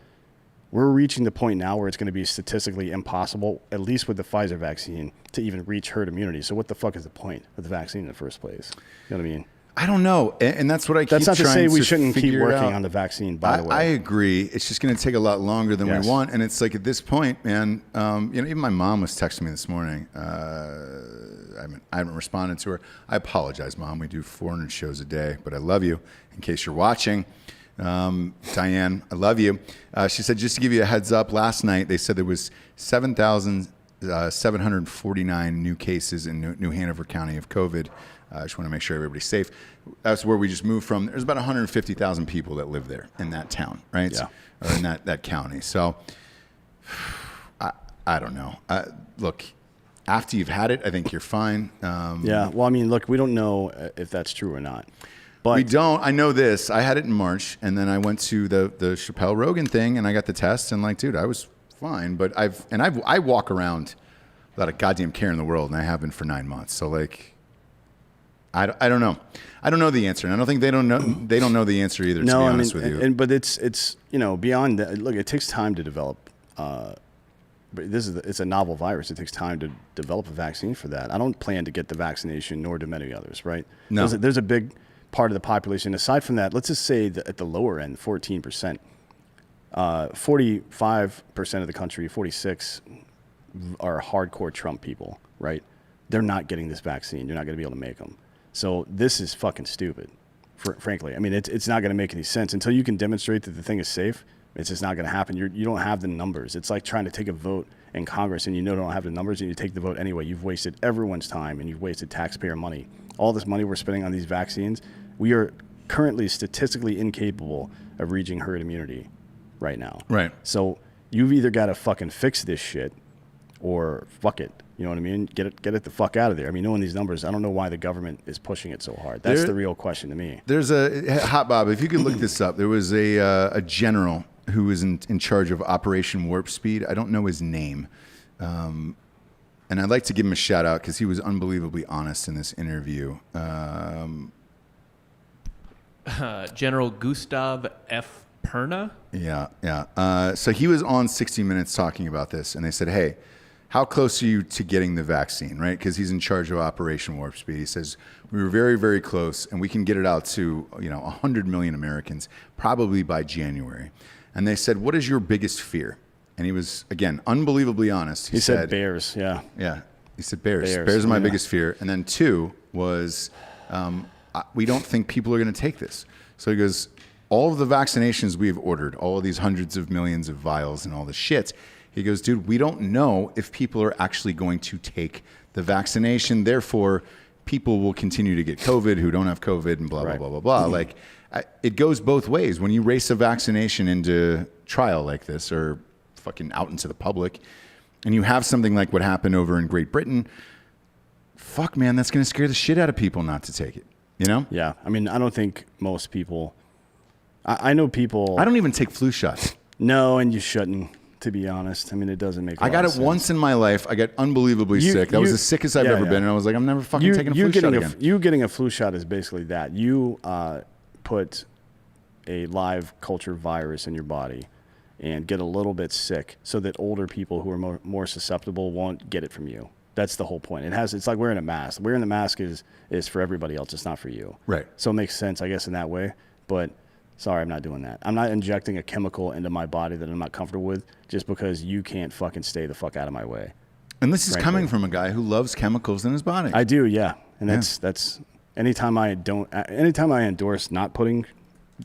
we're reaching the point now where it's going to be statistically impossible, at least with the Pfizer vaccine, to even reach herd immunity. So what the fuck is the point of the vaccine in the first place? You know what I mean? I don't know. And that's what I keep That's not to say trying we shouldn't keep figure working out. on the vaccine, by the way. I agree. It's just going to take a lot longer than Yes. we want. And it's like at this point, man, even my mom was texting me this morning. I haven't responded to her. I apologize, Mom. We do 400 shows a day, but I love you in case you're watching. Diane, I love you. She said, just to give you a heads up, last night they said there was 7,749 new cases in New Hanover County of COVID. I just want to make sure everybody's safe. That's where we just moved from. There's about 150,000 people that live there in that town, right? Yeah. Or in that county. So I don't know. Look, after you've had it, I think you're fine. Yeah. Well, I mean, look, we don't know if that's true or not. But We don't. I know this. I had it in March, and then I went to the Chappelle Rogan thing, and I got the test, and like, dude, I was fine. But I walk around without a goddamn care in the world, and I have been for 9 months. So like, I don't know. I don't know the answer, and I don't think they don't know. They don't know the answer either. To be honest with you, but it's beyond that. Look, it takes time to develop. But it's a novel virus. It takes time to develop a vaccine for that. I don't plan to get the vaccination, nor do many others. Right? No. There's a big part of the population. Aside from that, let's just say that at the lower end, 14%, 45% of the country, 46 are hardcore Trump people. Right? They're not getting this vaccine. You're not going to be able to make them. So this is fucking stupid, frankly. I mean, it's not going to make any sense until you can demonstrate that the thing is safe. It's just not going to happen. You don't have the numbers. It's like trying to take a vote in Congress and you don't have the numbers and you take the vote anyway. You've wasted everyone's time and you've wasted taxpayer money. All this money we're spending on these vaccines, we are currently statistically incapable of reaching herd immunity right now. Right. So you've either got to fucking fix this shit or fuck it. You know what I mean? Get it the fuck out of there. I mean, knowing these numbers, I don't know why the government is pushing it so hard. That's the real question to me. There's Hot Bob. If you could look this up, there was a general who was in charge of Operation Warp Speed. I don't know his name, and I'd like to give him a shout out because he was unbelievably honest in this interview. General Gustav F. Perna. Yeah. So he was on 60 Minutes talking about this, and they said, "Hey, how close are you to getting the vaccine?" Right? Because he's in charge of Operation Warp Speed. He says we were very, very close, and we can get it out to 100 million Americans probably by January. And they said, "What is your biggest fear?" and he was, again, unbelievably honest. He said bears. Yeah. Yeah. He said bears. Bears, Bears are my yeah. biggest fear. And then 2 was, we don't think people are going to take this. So he goes, all of the vaccinations we've ordered, all of these hundreds of millions of vials and all this shit, he goes, dude, we don't know if people are actually going to take the vaccination. Therefore, people will continue to get COVID who don't have COVID and blah, blah, Right. blah, blah, blah. Like, it goes both ways. When you race a vaccination into trial like this or fucking out into the public, and you have something like what happened over in Great Britain, fuck, man, that's going to scare the shit out of people not to take it. You know? Yeah. I mean, I don't think most people. I know people. I don't even take flu shots. No, and you shouldn't. To be honest, I mean, it doesn't make. I got it once in my life. I got unbelievably sick. That was the sickest I've ever been, and I was like, I'm never fucking taking a flu shot again. You getting a flu shot is basically that. You put a live culture virus in your body and get a little bit sick so that older people who are more susceptible won't get it from you. That's the whole point. It's like wearing a mask. Wearing the mask is for everybody else. It's not for you. Right. So it makes sense, I guess, in that way. But sorry, I'm not doing that. I'm not injecting a chemical into my body that I'm not comfortable with just because you can't fucking stay the fuck out of my way. And this is Frankly. coming from a guy who loves chemicals in his body. I do, yeah. And that's anytime I endorse not putting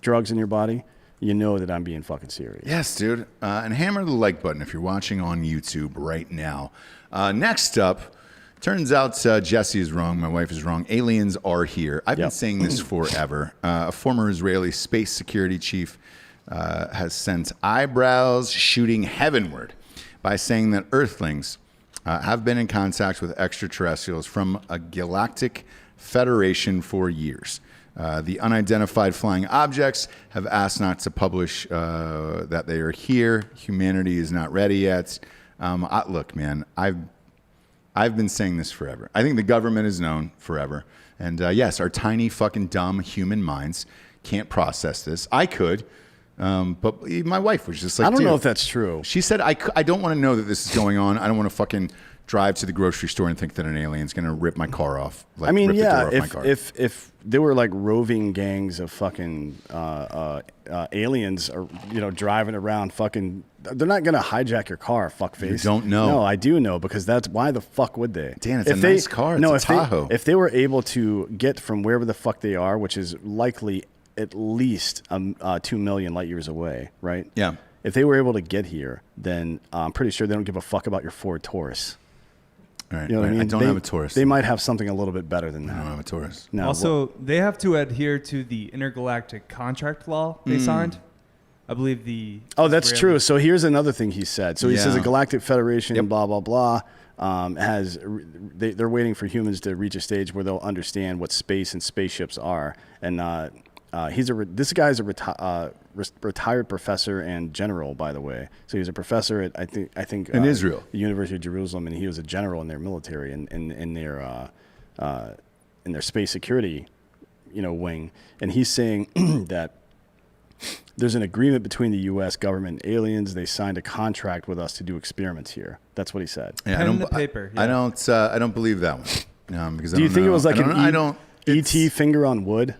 drugs in your body, you know that I'm being fucking serious. Yes, dude. And hammer the like button if you're watching on YouTube right now. Next up, turns out Jesse is wrong. My wife is wrong. Aliens are here. I've been Yep. saying this forever. A former Israeli space security chief has sent eyebrows shooting heavenward by saying that Earthlings have been in contact with extraterrestrials from a galactic federation for years. The unidentified flying objects have asked not to publish that they are here. Humanity is not ready yet. Look, man, I've been saying this forever. I think the government has known forever. And yes, our tiny fucking dumb human minds can't process this. I could, but my wife was just like, I don't know "Dude." if that's true. She said, I don't want to know that this is going on. I don't want to fucking drive to the grocery store and think that an alien's going to rip my car off. Like, I mean, rip the yeah, door off my car. if there were like roving gangs of fucking aliens, or driving around, fucking, they're not gonna hijack your car, fuckface. You don't know. No, I do know, because that's why the fuck would they? Dan, it's a nice car. It's a Tahoe. If they were able to get from wherever the fuck they are, which is likely at least 2 million light years away, right? Yeah. If they were able to get here, then I'm pretty sure they don't give a fuck about your Ford Taurus. All right, You know what I mean? I don't have a Taurus. They might have something a little bit better than that. I don't have a Taurus. No, Also, they have to adhere to the intergalactic contract law they signed. I believe the. Oh, that's Israeli- true. So here's another thing he said. So he says Yeah. a galactic federation, Yep. blah, blah, blah, they're waiting for humans to reach a stage where they'll understand what space and spaceships are. And this guy's a retired professor and general, by the way. So he's a professor at I think In Israel, the University of Jerusalem, and he was a general in their military and in their space security, wing. And he's saying that there's an agreement between the U.S. government and aliens. They signed a contract with us to do experiments here. That's what he said. Yeah, Pen to paper, I yeah. don't believe that one. Because Do you think it was like I an don't. ET it's- finger on wood?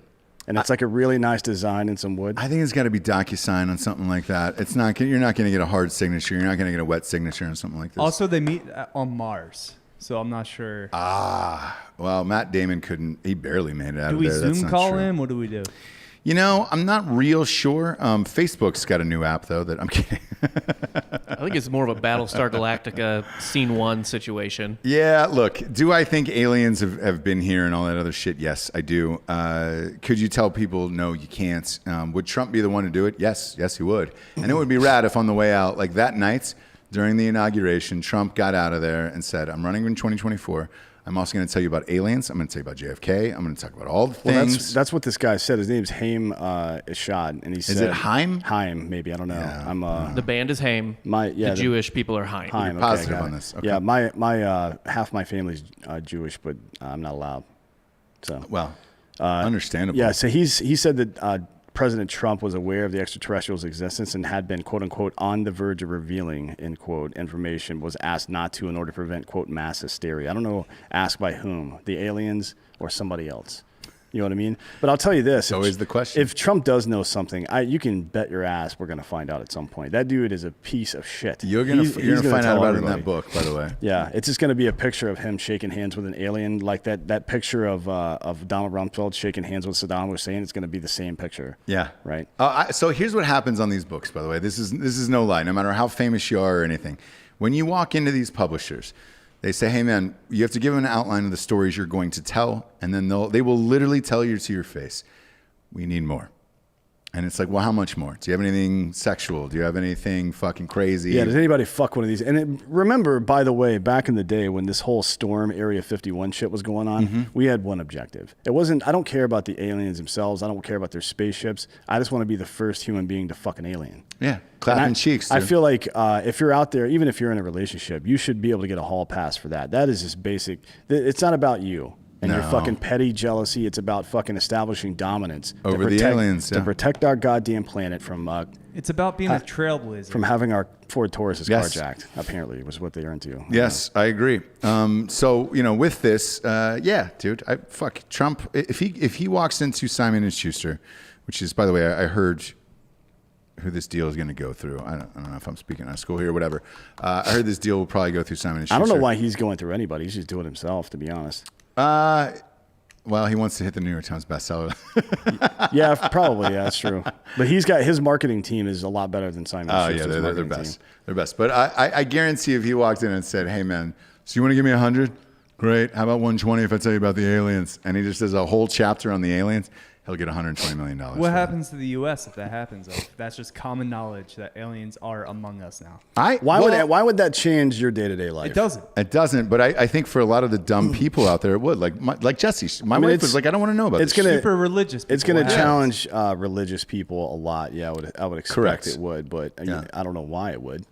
And it's like a really nice design and some wood. I think it's got to be DocuSign on something like that. It's not. You're not going to get a hard signature. You're not going to get a wet signature on something like this. Also, they meet on Mars, so I'm not sure. Well, Matt Damon couldn't. He barely made it out do of we there. That's Zoom not call true. him? What do we do? I'm not real sure. Facebook's got a new app though. That I'm kidding. I think it's more of a Battlestar Galactica Scene 1 situation. Yeah, look, do I think aliens have been here and all that other shit? Yes, I do. Could you tell people, no, you can't? Would Trump be the one to do it? Yes, he would. And it would be rad if on the way out, like that night during the inauguration, Trump got out of there and said, I'm running in 2024. I'm also going to tell you about aliens. I'm going to tell you about JFK. I'm going to talk about all the Well, things. that's what this guy said. His name's Haim Eshad, and he said, Is it Haim? Haim, maybe, I don't know. Yeah. I'm The band is Haim. the Jewish people are Haim. Haim. Positive got on it. this. Okay. Yeah, my half my family's Jewish, but I'm not allowed. So Well, understandable. yeah, so he said that President Trump was aware of the extraterrestrials' existence and had been, quote unquote, on the verge of revealing, end quote, information, was asked not to in order to prevent, quote, mass hysteria. I don't know, asked by whom, the aliens or somebody else. You know what I mean? But I'll tell you this. Always the question. If Trump does know something, you can bet your ass we're going to find out at some point. That dude is a piece of shit. You're gonna find out about it in everybody. that book, by the way. Yeah, it's just going to be a picture of him shaking hands with an alien, like that picture of Donald Rumsfeld shaking hands with Saddam Hussein. It's going to be the same picture. Yeah. Right. So here's what happens on these books, by the way. This is no lie. No matter how famous you are or anything, when you walk into these publishers, they say, "Hey, man, you have to give them an outline of the stories you're going to tell," and then they will literally tell you to your face, "We need more." And it's like, well, how much more? Do you have anything sexual? Do you have anything fucking crazy? Yeah, does anybody fuck one of these? And remember, by the way, back in the day when this whole Storm Area 51 shit was going on, we had one objective. It wasn't, I don't care about the aliens themselves. I don't care about their spaceships. I just want to be the first human being to fuck an alien. Yeah, clapping cheeks. I dude. feel like if you're out there, even if you're in a relationship, you should be able to get a hall pass for that. That is just basic. It's not about you and your fucking petty jealousy. It's about fucking establishing dominance Over the aliens, to protect our goddamn planet from It's about being a trailblazer. from having our Ford Tauruses Yes. carjacked. Apparently, was what they are into. Yes, I agree. So with this, yeah, dude, fuck Trump. If he walks into Simon and Schuster, which is, by the way, I heard who this deal is going to go through. I don't know if I'm speaking out of school here or whatever. I heard this deal will probably go through Simon and Schuster. I don't know why he's going through anybody. He's just doing it himself, to be honest. Well, he wants to hit the New York Times bestseller. Yeah, probably. Yeah, that's true. But he's got his marketing team is a lot better than Simon. Oh yeah, Schuster's they're marketing best. team. They're best. But I guarantee if he walked in and said, "Hey man, so you want to give me 100? Great. How about 120 if I tell you about the aliens?" And he just does a whole chapter on the aliens. He'll get $120 million. What happens to the U.S. if that happens? Though? That's just common knowledge that aliens are among us now. Why would that change your day-to-day life? It doesn't. It doesn't, but I think for a lot of the dumb people out there, it would. Like Jesse. My wife was like, "I don't want to know about this." Super religious. It's going to challenge religious people a lot. Yeah, I would expect Correct. it would, but Yeah. I don't know why it would.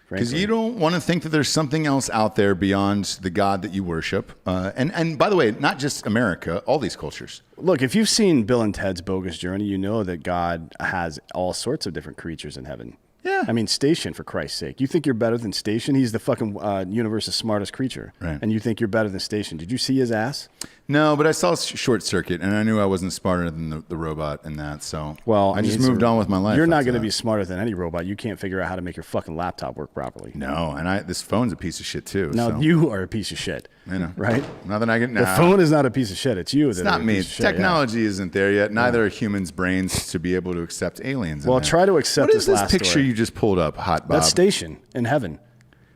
Because frankly. you don't want to think that there's something else out there beyond the God that you worship. And by the way, not just America, all these cultures. Look, if you've seen Bill and Ted's Bogus Journey, you know that God has all sorts of different creatures in heaven. Yeah. I mean, Station, for Christ's sake. You think you're better than Station? He's the fucking universe's smartest creature. Right. And you think you're better than Station. Did you see his ass? No, but I saw Short Circuit, and I knew I wasn't smarter than the robot in that. So Well, I just moved on with my life. You're not after going to that. be smarter than any robot. You can't figure out how to make your fucking laptop work properly. No, and this phone's a piece of shit too. No, so. you are a piece of shit. I know. Right? Nothing I can. The phone is not a piece of shit. It's you. It's not me. Technology isn't there yet. Neither are humans' brains to be able to accept aliens. Well, in there. try to accept What is this this last picture story. you just pulled up, Hot Bob? That's Station in heaven.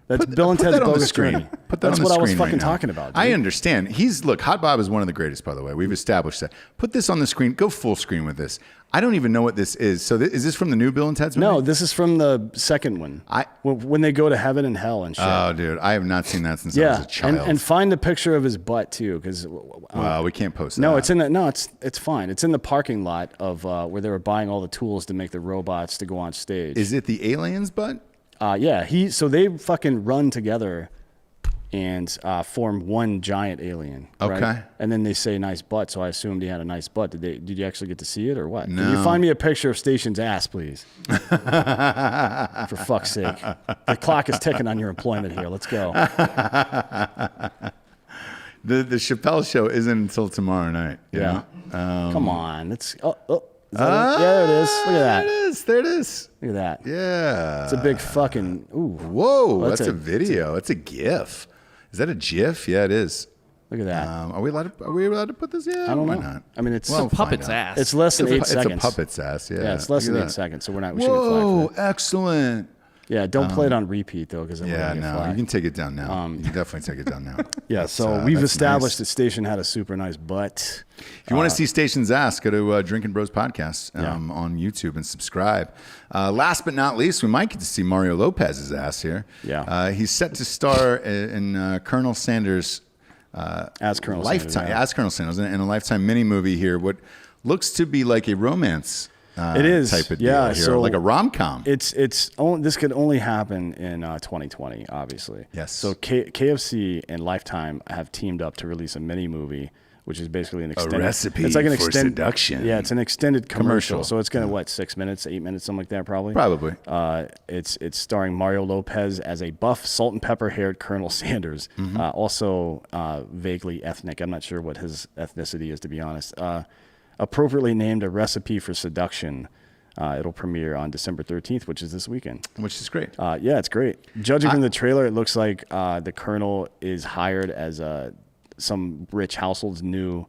That's Put- Bill and put Ted's that on the Bogus screen. Journey. Put that That's on the what I was screen right fucking now. talking about. I dude. understand. Look, Hot Bob is one of the greatest, by the way. We've established that. Put this on the screen. Go full screen with this. I don't even know what this is. So is this from the new Bill and Ted's movie? No, this is from the second one. When they go to heaven and hell and shit. Oh, dude, I have not seen that since I was Yeah, a child. and find the picture of his butt too, because well, we can't post that. no, it's in the no, it's fine. It's in the parking lot of where they were buying all the tools to make the robots to go on stage. Is it the aliens' butt? Yeah, so they fucking run together and form one giant alien. Right? Okay. And then they say nice butt, so I assumed he had a nice butt. Did you actually get to see it or what? Can you No. find me a picture of Station's ass, please? For fuck's sake. The clock is ticking on your employment here. Let's go. The Chappelle show isn't until tomorrow night. you Yeah. know? Come on. Is that it? Yeah, there it is. Look at that. There it is. Look at that. Yeah. It's a big fucking. Ooh. Whoa, That's that's a video. It's a GIF. Is that a GIF? Yeah, it is. Look at that. Are we allowed to put this? Yeah, I don't why know. not? I mean, it's Well, Puppet's find out. ass. it's less than 8 seconds. It's a puppet's ass. Yeah, Yeah, it's less Look than at 8 that. seconds, so we're not. We shouldn't flag Whoa, for that. excellent. Yeah, don't play it on repeat though, because Yeah, no, you flagged. can take it down now. You can definitely take it down now. Yeah, so we've that's established nice. that Station had a super nice butt. If you want to see Station's ass, go to Drinkin Bros podcast Yeah. on YouTube and subscribe. Last but not least, we might get to see Mario Lopez's ass here. Yeah. He's set to star in Colonel Sanders' As Colonel Lifetime, Sanders, yeah. as Colonel Sanders in a Lifetime mini movie here. What looks to be like a romance. It is, type of yeah, deal here, so like a rom com. This could only happen in 2020, obviously. Yes. So KFC and Lifetime have teamed up to release a mini movie which is basically an extended recipe it's like an for seduction. Yeah, it's an extended commercial. Commercial. So it's gonna 6 minutes, 8 minutes, something like that, probably. Probably. It's starring Mario Lopez as a buff, salt and pepper haired Colonel Sanders, also vaguely ethnic. I'm not sure what his ethnicity is, to be honest. Appropriately named A Recipe for Seduction. It'll premiere on December 13th, which is this weekend. Which is great. Yeah, it's great. Judging from the trailer, it looks like the Colonel is hired as some rich household's new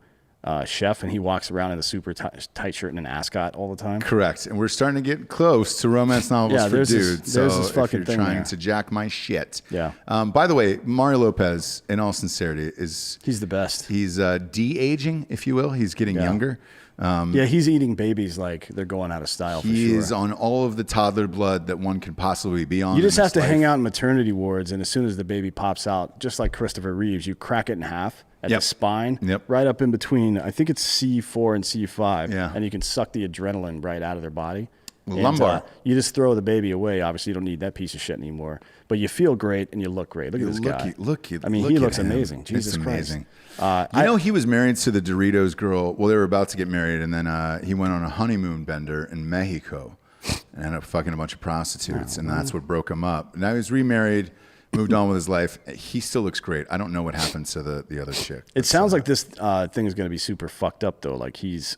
chef, and he walks around in a super tight shirt and an ascot all the time. Correct. And we're starting to get close to romance novels for there's dudes. this- there's so this if fucking you're thing trying there. to jack my shit. Yeah. By the way, Mario Lopez, in all sincerity, He's the best. he's de-aging, if you will. He's getting Yeah. younger. Yeah, he's eating babies like they're going out of style for He sure. is on all of the toddler blood that one could possibly be on. You just in have to this hang life. out in maternity wards, and as soon as the baby pops out, just like Christopher Reeves, you crack it in half at Yep. the spine, Yep. right up in between. I think it's C4 and C5, Yeah. and you can suck the adrenaline right out of their body. And, Lumbar. you just throw the baby away. Obviously, you don't need that piece of shit anymore. But you feel great and you look great. Look at this guy. I mean, he at looks him. amazing. It's Jesus Christ. amazing. You know, he was married to the Doritos girl. Well, they were about to get married, and then he went on a honeymoon bender in Mexico and ended up fucking a bunch of prostitutes, and that's what broke him up. Now he's remarried, moved on with his life. He still looks great. I don't know what happened to the other chick. It sounds like this thing is going to be super fucked up, though. Like he's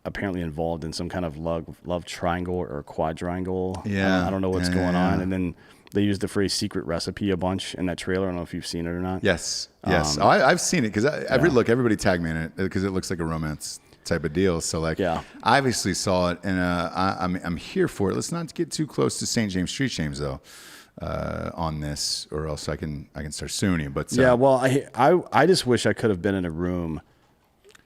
apparently involved in some kind of love triangle or quadrangle. Yeah. I don't know what's Yeah, going yeah. on. And then they used the phrase secret recipe a bunch in that trailer. I don't know if you've seen it or not. Yes, yes. I've seen it because everybody tagged me in it because it looks like a romance type of deal. So like, Yeah. I obviously saw it, and I'm here for it. Let's not get too close to St. James Street James though on this, or else I can start suing you. But Yeah, well, I just wish I could have been in a room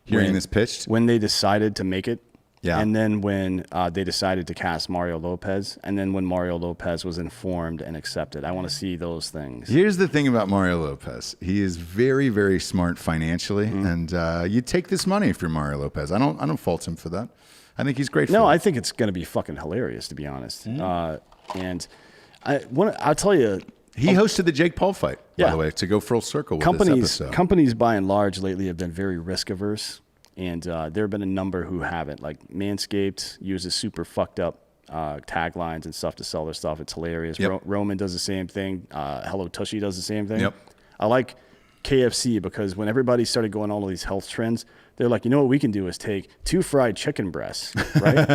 hearing when- this pitched, when they decided to make it. Yeah. And then when they decided to cast Mario Lopez, and then when Mario Lopez was informed and accepted. I want to see those things. here's the thing about Mario Lopez. He is very, very smart financially, Mm-hmm. and you take this money if you're Mario Lopez. I don't fault him for that. I think he's great. No, for I it. think it's going to be fucking hilarious, to be honest. Mm-hmm. And I'll tell you, He hosted the Jake Paul fight, by Yeah. the way, to go full circle with this episode. companies by and large lately have been very risk averse, and there have been a number who haven't. Like Manscaped uses super fucked up taglines and stuff to sell their stuff. It's hilarious. Yep. Roman does the same thing. Hello Tushy does the same thing. Yep. I like KFC because when everybody started going all of these health trends, they're like, you know what we can do is take 2 fried chicken breasts, right,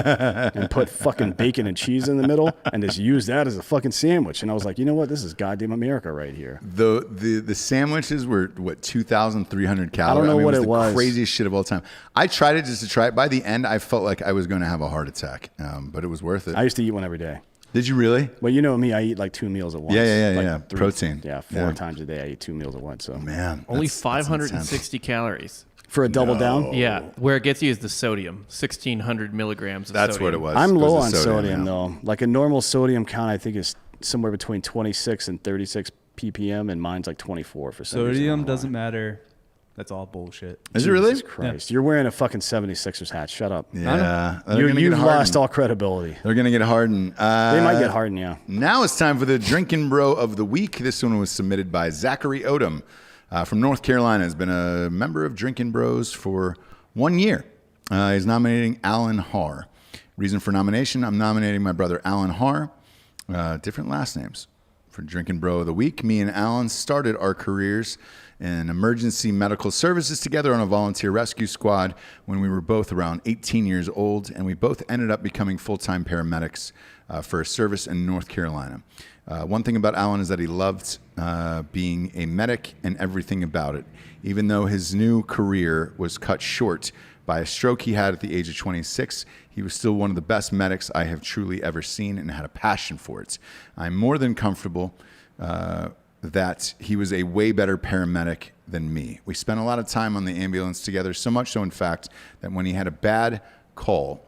and put fucking bacon and cheese in the middle, and just use that as a fucking sandwich. And I was like, you know what, this is goddamn America right here. The sandwiches were what 2,300 calories. know what it the was. Craziest shit of all time. I tried it just to try it. By the end, I felt like I was going to have a heart attack, but it was worth it. I used to eat one every day. Did you really? Well, you know me, I eat like 2 meals at once. Yeah. Like Protein. Yeah, 4 Yeah. times a day I eat 2 meals at once. So Man, Only that's 560 calories. for a double down, Yeah, where it gets you is the sodium, 1,600 milligrams of That's sodium. what it was. I'm It was low the on sodium yeah. though. Like a normal sodium count, I think is somewhere between 26 and 36 ppm, and mine's like 24 for some reason. I don't Sodium know doesn't why. matter. That's all bullshit. Is it really? Jesus Christ, you're wearing a fucking 76ers hat. Shut up. Yeah. They're gonna You've get lost hardened. all credibility. They're going to get hardened. They might get hardened, yeah. Now it's time for the Drinkin' Bro of the Week. This one was submitted by Zachary Odom from North Carolina. Has been a member of Drinkin' Bros for 1 year. He's nominating Alan Haar. Reason for nomination, I'm nominating my brother Alan Haar. Different last names. For Drinkin' Bro of the Week, me and Alan started our careers in emergency medical services together on a volunteer rescue squad when we were both around 18 years old, and we both ended up becoming full-time paramedics for a service in North Carolina. One thing about Alan is that he loved being a medic and everything about it, even though his new career was cut short by a stroke he had at the age of 26. He was still one of the best medics I have truly ever seen and had a passion for it. I'm more than comfortable that he was a way better paramedic than me. We spent a lot of time on the ambulance together, so much so, in fact, that when he had a bad call,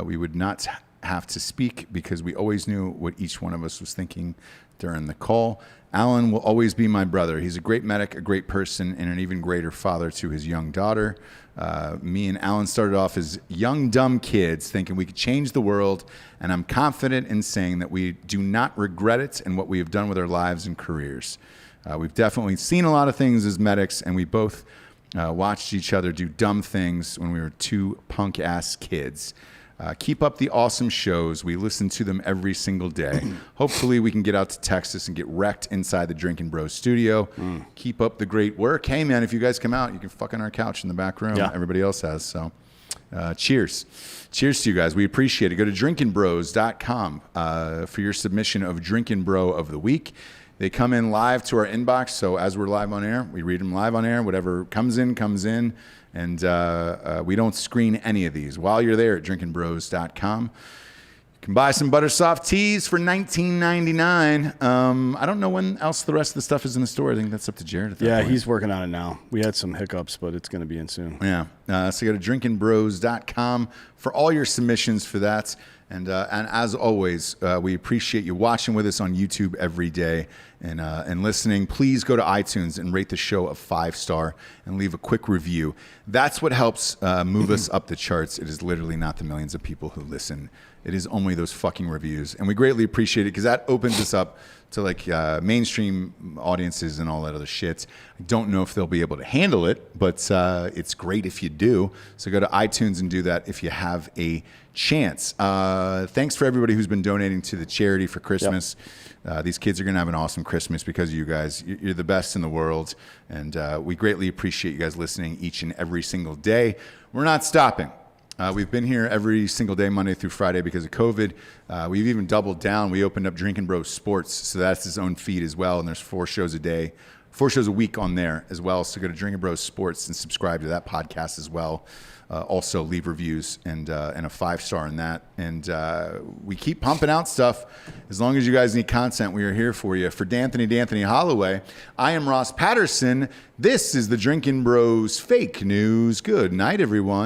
we would not have to speak because we always knew what each one of us was thinking during the call. Alan will always be my brother. He's a great medic, a great person, and an even greater father to his young daughter. Me and Alan started off as young, dumb kids thinking we could change the world, and I'm confident in saying that we do not regret it and what we have done with our lives and careers. We've definitely seen a lot of things as medics, and we both watched each other do dumb things when we were two punk-ass kids. Keep up the awesome shows. We listen to them every single day. Hopefully we can get out to Texas and get wrecked inside the Drinkin' Bros studio. Keep up the great work. Hey, man, if you guys come out, you can fuck on our couch in the back room. Yeah. Everybody else has, so cheers. Cheers to you guys. We appreciate it. Go to drinkinbros.com for your submission of Drinkin' Bro of the Week. They come in live to our inbox, so as we're live on air, we read them live on air. Whatever comes in, and we don't screen any of these. While you're there at drinkinbros.com, you can buy some Buttersoft teas for $19.99. I don't know when else the rest of the stuff is in the store. I think that's up to Jared at that Yeah, point. he's working on it now. We had some hiccups, but it's going to be in soon. Yeah. So go to drinkinbros.com for all your submissions for that. And as always, we appreciate you watching with us on YouTube every day and listening. Please go to iTunes and rate the show a 5-star and leave a quick review. That's what helps move us up the charts. It is literally not the millions of people who listen. It is only those fucking reviews. And we greatly appreciate it because that opens us up to like mainstream audiences and all that other shit. I don't know if they'll be able to handle it, but it's great if you do. So go to iTunes and do that if you have a chance. Thanks for everybody who's been donating to the charity for Christmas. These kids are going to have an awesome Christmas because of you guys. You're the best in the world, and we greatly appreciate you guys listening each and every single day. We're not stopping. We've been here every single day, Monday through Friday, because of COVID. We've even doubled down. We opened up Drinkin' Bros Sports, so that's its own feed as well, and there's 4 shows a day, 4 shows a week on there as well. So go to Drinkin' Bros Sports and subscribe to that podcast as well. Also leave reviews and a 5-star in that. And we keep pumping out stuff. As long as you guys need content, we are here for you. For D'Anthony Holloway, I am Ross Patterson. This is the Drinkin' Bros Fake News. Good night, everyone.